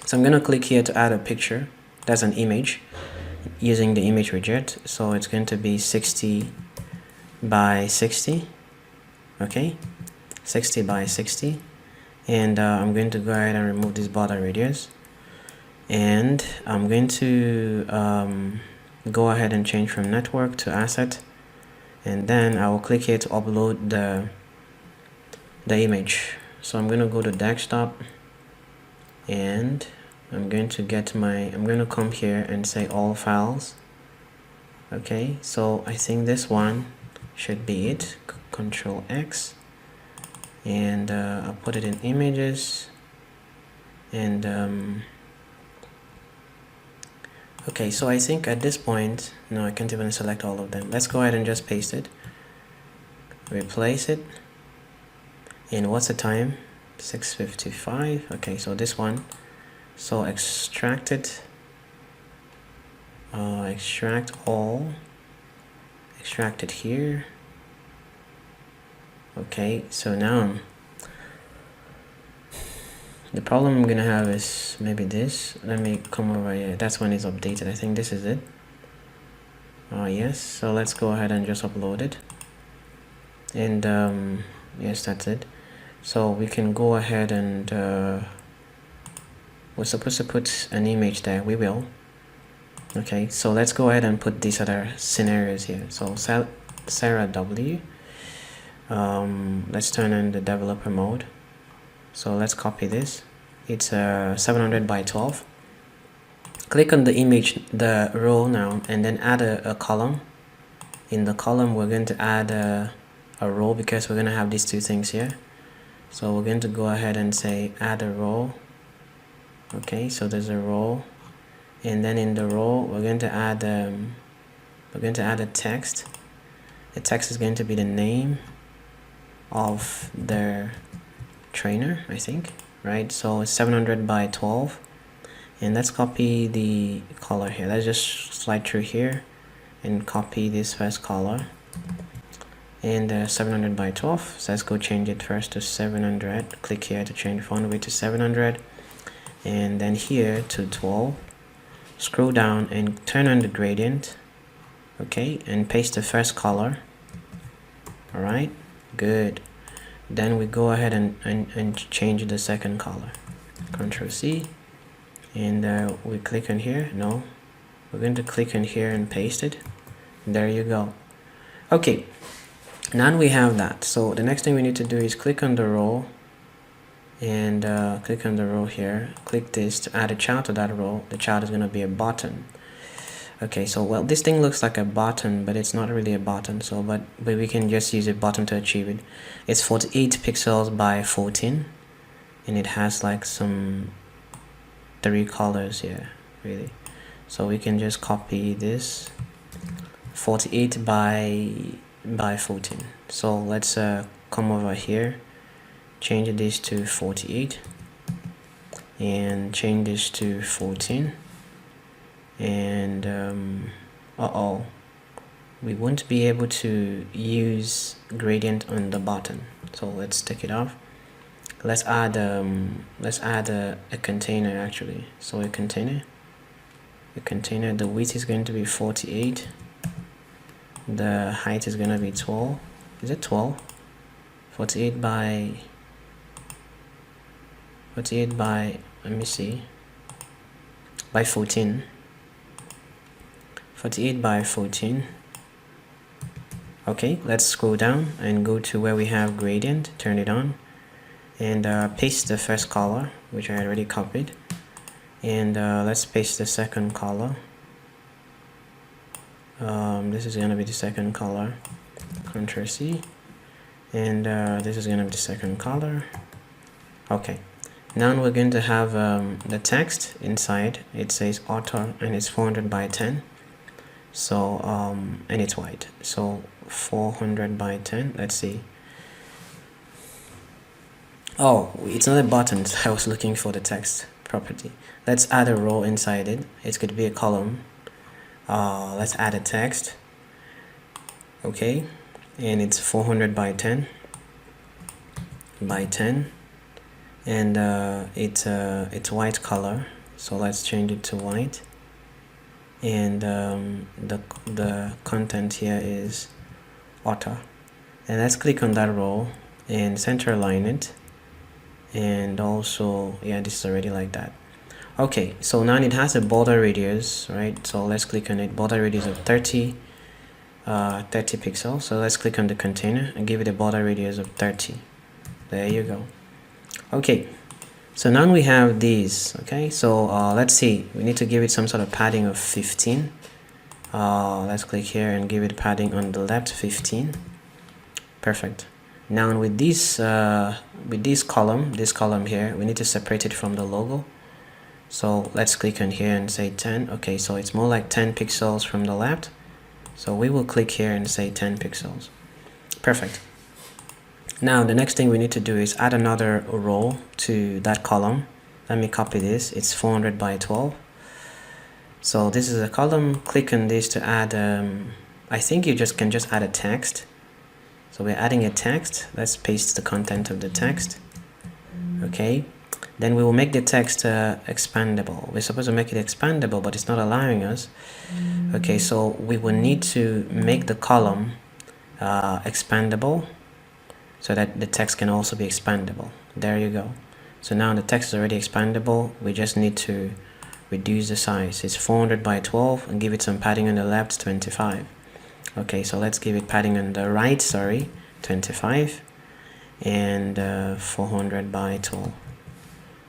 So I'm gonna click here to add a picture. That's an image using the image widget. So it's going to be 60 by 60. Okay, 60 by 60. And I'm going to go ahead and remove this border radius. And I'm going to go ahead and change from network to asset. And then I will click here to upload the image. So I'm going to go to desktop, and I'm going to come here and say all files. Okay, so I think this one should be it. Control X, and I'll put it in images, and okay, so I think at this point, no, I can't even select all of them. Let's go ahead and just paste it, replace it. And what's the time? 6:55. Okay, so this one, so extract it, extract all, extract it here. Okay, so now the problem I'm gonna have is maybe this. Let me come over here. That's when it's updated. I think this is it. Yes, so let's go ahead and just upload it, and yes, that's it. So we can go ahead and we're supposed to put an image there. We will. Okay, so let's go ahead and put these other scenarios here. So Sarah W. Let's turn on the developer mode. So let's copy this. It's 700 by 12. Click on the image, the row now, and then add a column. In the column, we're going to add a row because we're going to have these two things here. So we're going to go ahead and say add a row. Okay, so there's a row, and then in the row we're going to add a text. The text is going to be the name of the trainer, I think, right? So it's 700 by 12, and let's copy the color here. Let's just slide through here and copy this first color, and 700 by 12. So let's go change it first to 700. Click here to change font weight to 700, and then here to 12. Scroll down and turn on the gradient. Okay, and paste the first color. All right, good. Then we go ahead and change the second color. Control C, and we click on here. No, we're going to click on here and paste it. There you go. Okay, now we have that. So the next thing we need to do is click on the row, and click on the row here. Click this to add a child to that row. The child is going to be a button. Okay, so well, this thing looks like a button, but it's not really a button. So but we can just use a button to achieve it. It's 48 pixels by 14, and it has like some 3 colors here, really. So we can just copy this 48 by 14. So let's come over here, change this to 48, and change this to 14. And we won't be able to use gradient on the button, so let's take it off. Let's add a container actually. So a container, the width is going to be 48, the height is going to be 12. Is it 12? 48 by let me see, by 14. 48 by 14. Okay, let's scroll down and go to where we have gradient, turn it on, and paste the first color, which I already copied, and let's paste the second color. This is going to be the second color. Ctrl C, and this is going to be the second color. Okay, now we're going to have the text inside. It says author, and it's 400 by 10. So and it's white, so 400 by 10. Let's see. Oh, it's not a button. I was looking for the text property. Let's add a row inside it. It could be a column. Let's add a text. Okay, and it's 400 by 10 by 10, and it's white color. So let's change it to white. And the content here is author, and let's click on that row and center align it, and also yeah, this is already like that. Okay, so now it has a border radius, right? So let's click on it, border radius of 30 pixels. So let's click on the container and give it a border radius of 30. There you go. Okay, so now we have these. Okay, so let's see, we need to give it some sort of padding of 15. Let's click here and give it padding on the left, 15. Perfect. Now with this column here, we need to separate it from the logo. So let's click on here and say 10. Okay, so it's more like 10 pixels from the left, so we will click here and say 10 pixels. Perfect. Now the next thing we need to do is add another row to that column. Let me copy this. It's 400 by 12. So this is a column. Click on this to add I think you can just add a text. So we're adding a text. Let's paste the content of the text. Okay, then we will make the text expandable. We're supposed to make it expandable, but it's not allowing us. Okay, so we will need to make the column expandable. so that the text can also be expandable. There you go. So now the text is already expandable. We just need to reduce the size. It's 400 by 12 and give it some padding on the left, 25. Okay, so let's give it padding on the right, sorry, 25, and 400 by 12.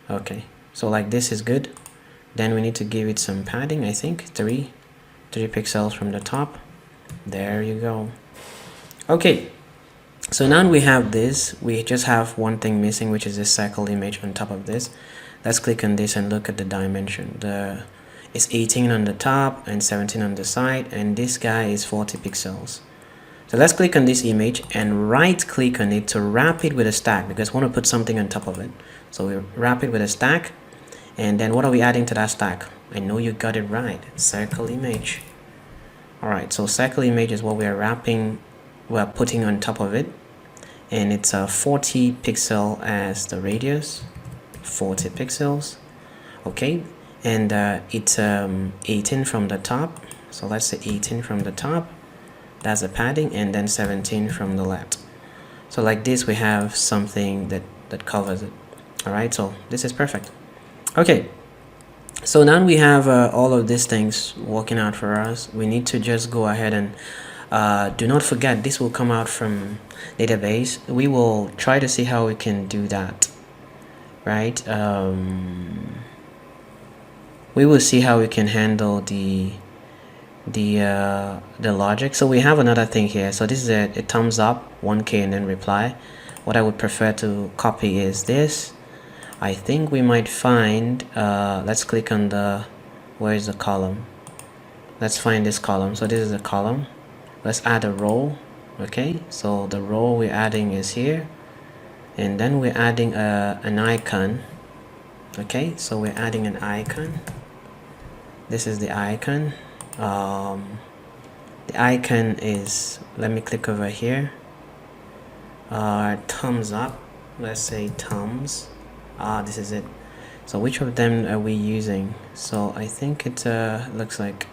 Okay, so like this is good. Then we need to give it some padding, I think, 3 pixels from the top. There you go. Okay, so now we have this. We just have one thing missing, which is this circle image on top of this. Let's click on this and look at the dimension. It's 18 on the top and 17 on the side, and this guy is 40 pixels. So let's click on this image and right click on it to wrap it with a stack, because we want to put something on top of it. So we wrap it with a stack, and then what are we adding to that stack? I know you got it right, circle image. Alright, so circle image is what we're putting on top of it, and it's a 40 pixel as the radius, 40 pixels. Okay, and it's 18 from the top, so let's say 18 from the top, that's the padding, and then 17 from the left. So like this we have something that covers it. Alright, so this is perfect. Okay, so now we have all of these things working out for us. We need to just go ahead and do not forget, this will come out from database. We will try to see how we can do that, right? We will see how we can handle the logic. So we have another thing here. So this is a thumbs up, 1K, and then reply. What I would prefer to copy is this. I think we might find, let's click on where is the column? Let's find this column. So this is a column. Let's add a row. Okay, so the row we're adding is here, and then we're adding an icon. Okay, so we're adding an icon. This is the icon. The icon is, let me click over here, thumbs up. Let's say thumbs. This is it. So which of them are we using? So I think it looks like,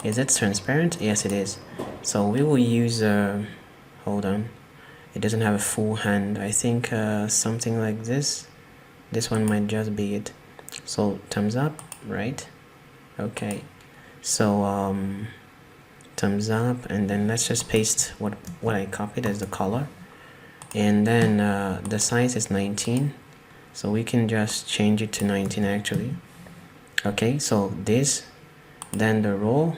is it transparent? Yes, it is. So we will use hold on, it doesn't have a full hand. I think something like this one might just be it. So thumbs up, right? Okay, so thumbs up, and then let's just paste what I copied as the color, and then the size is 19, so we can just change it to 19 actually. Okay, so this, then the row,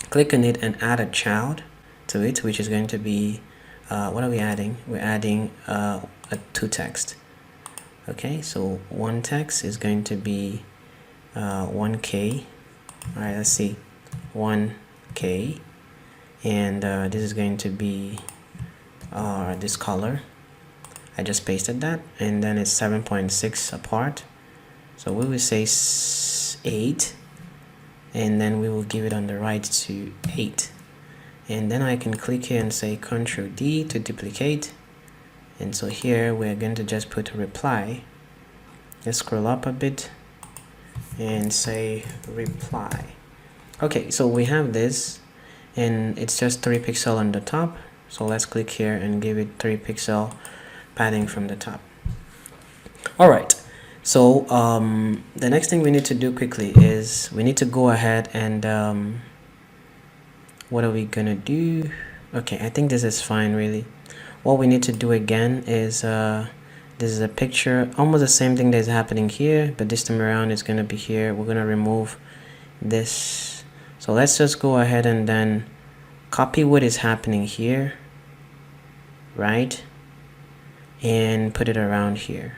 click on it and add a child to it, which is going to be what are we adding? We're adding two text. Okay, so one text is going to be 1K. All right, let's see, 1K, and this is going to be this color. I just pasted that, and then it's 7.6 apart, so we will say 8, and then we will give it on the right to 8, and then I can click here and say Ctrl D to duplicate, and so here we're going to just put a reply. Let's scroll up a bit and say reply. Okay, so we have this, and it's just 3 pixel on the top, so let's click here and give it 3 pixel padding from the top. All right, so the next thing we need to do quickly is we need to go ahead and what are we gonna do? Okay, I think this is fine really. What we need to do again is this is a picture, almost the same thing that is happening here, but this time around it's gonna be here. We're gonna remove this, so let's just go ahead and then copy what is happening here, right, and put it around here.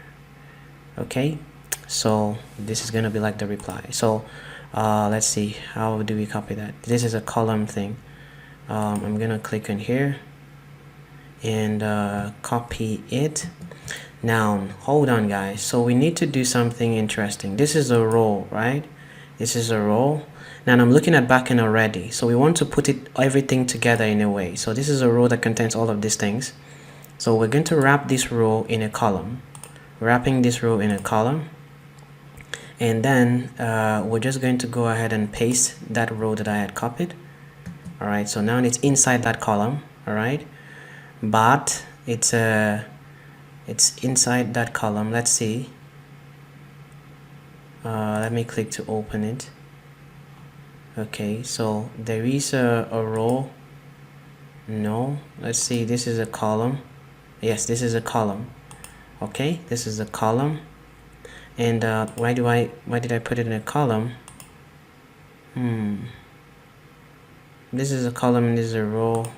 Okay, so this is gonna be like the reply. So let's see, how do we copy that? This is a column thing. I'm gonna click on here and copy it. Now hold on guys, so we need to do something interesting. This is a row, right? This is a row. Now I'm looking at backend already, so we want to put everything together in a way. So this is a row that contains all of these things, so we're going to wrap this row in a column, wrapping this row in a column, and then we're just going to go ahead and paste that row that I had copied. All right, so now it's inside that column. All right, but it's inside that column. Let's see. Let me click to open it. Okay, so there is a row. No, let's see, this is a column. Yes, this is a column. Okay, this is a column. And why did I put it in a column? This is a column and this is a row,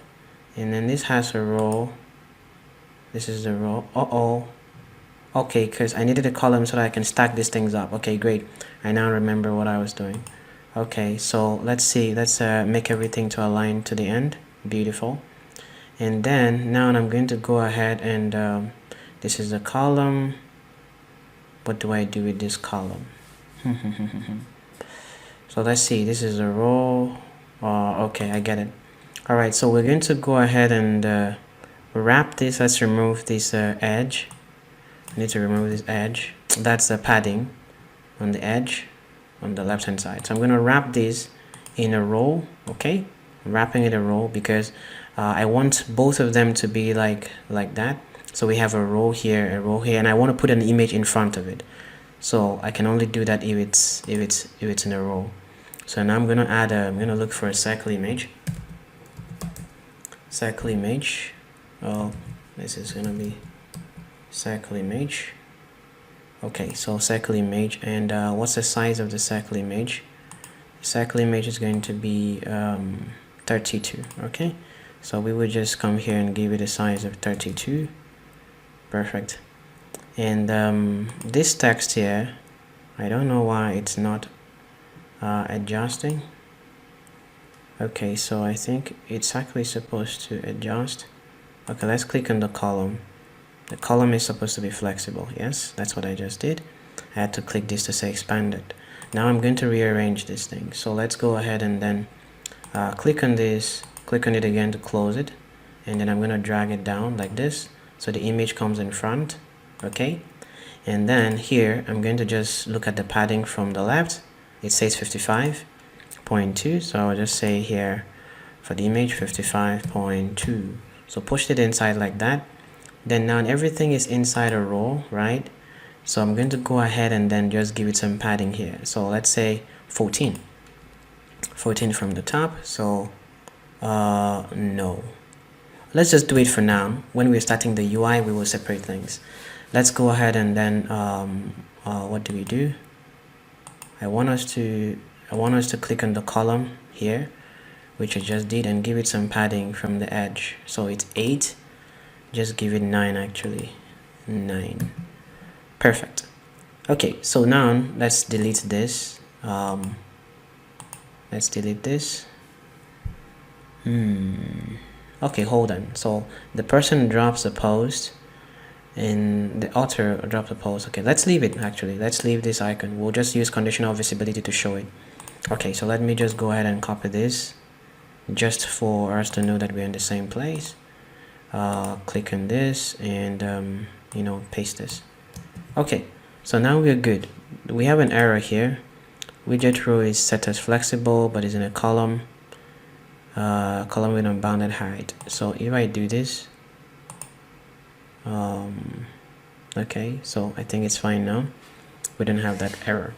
and then this has a row. This is the row. Okay, because I needed a column so that I can stack these things up. Okay, great. I now remember what I was doing. Okay, so let's see, let's make everything to align to the end. Beautiful. And then now I'm going to go ahead and this is a column. What do I do with this column? So let's see, this is a row. Okay, I get it. All right, so we're going to go ahead and wrap this. Let's remove this edge. I need to remove this edge. That's the padding on the edge on the left hand side. So I'm going to wrap this in a row. Okay, I'm wrapping it a row because I want both of them to be like that. So we have a row here, and I want to put an image in front of it. So I can only do that if it's in a row. So now I'm going to add I'm going to look for a circle image. Circle image. Oh, this is going to be circle image. Okay, so circle image, and what's the size of the circle image? Circle image is going to be 32. Okay, so we would just come here and give it a size of 32. Perfect. And this text here, I don't know why it's not adjusting. Okay, so I think it's actually supposed to adjust. Okay, let's click on the column. The column is supposed to be flexible. Yes, that's what I just did. I had to click this to say expanded. Now I'm going to rearrange this thing. So let's go ahead and then click on this, click on it again to close it, and then I'm going to drag it down like this so the image comes in front. Okay, and then here I'm going to just look at the padding from the left. It says 55.2, so I'll just say here for the image 55.2. So push it inside like that. Then now everything is inside a row, right? So I'm going to go ahead and then just give it some padding here. So let's say 14 from the top. So no, let's just do it for now. When we're starting the UI, we will separate things. Let's go ahead and then what do we do? I want us to click on the column here, which I just did, and give it some padding from the edge. So it's 8. Just give it 9 actually. 9. Perfect. Okay, so now let's delete this. Let's delete this. Okay, hold on. So the person drops a post and the author drops a post. Okay, let's leave it actually. Let's leave this icon. We'll just use conditional visibility to show it. Okay, so let me just go ahead and copy this just for us to know that we're in the same place. Click on this and paste this. Okay, so now we're good. We have an error here. Widget row is set as flexible but is in a column with unbounded height. So if I do this, okay, so I think it's fine now. We don't have that error.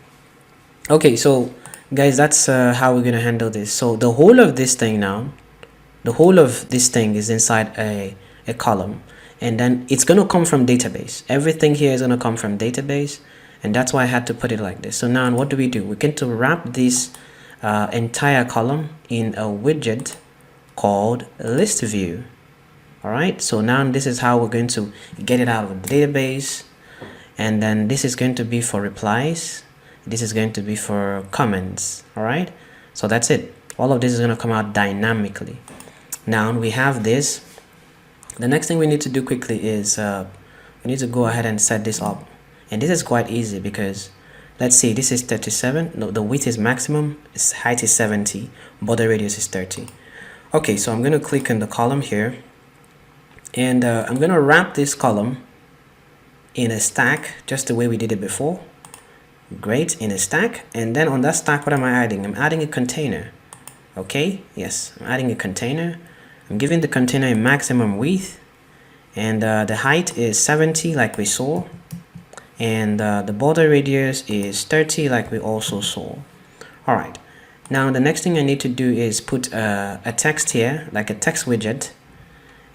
Okay, so guys, that's how we're gonna handle this. So the whole of this thing now, the whole of this thing is inside a column, and then it's going to come from database. Everything here is going to come from database, and that's why I had to put it like this. So now what do? We're going to wrap this entire column in a widget called list view. All right, so now this is how we're going to get it out of the database, and then this is going to be for replies, this is going to be for comments. All right, so that's it. All of this is going to come out dynamically. Now we have this. The next thing we need to do quickly is we need to go ahead and set this up, and this is quite easy because let's see, this is 37. No, the width is maximum, its height is 70, border radius is 30. Okay, so I'm going to click on the column here, and I'm going to wrap this column in a stack just the way we did it before. Great, in a stack. And then on that stack, what am I adding? I'm adding a container. Okay, yes, I'm adding a container. I'm giving the container a maximum width and the height is 70 like we saw, and the border radius is 30 like we also saw. Alright, now the next thing I need to do is put a text here, like a text widget,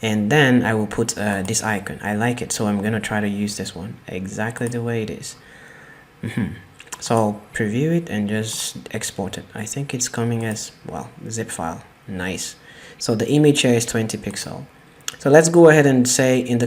and then I will put this icon. I like it, so I'm gonna try to use this one exactly the way it is. So I'll preview it and just export it. I think it's coming as, well, zip file. Nice. So the image here is 20 pixel. So let's go ahead and say in the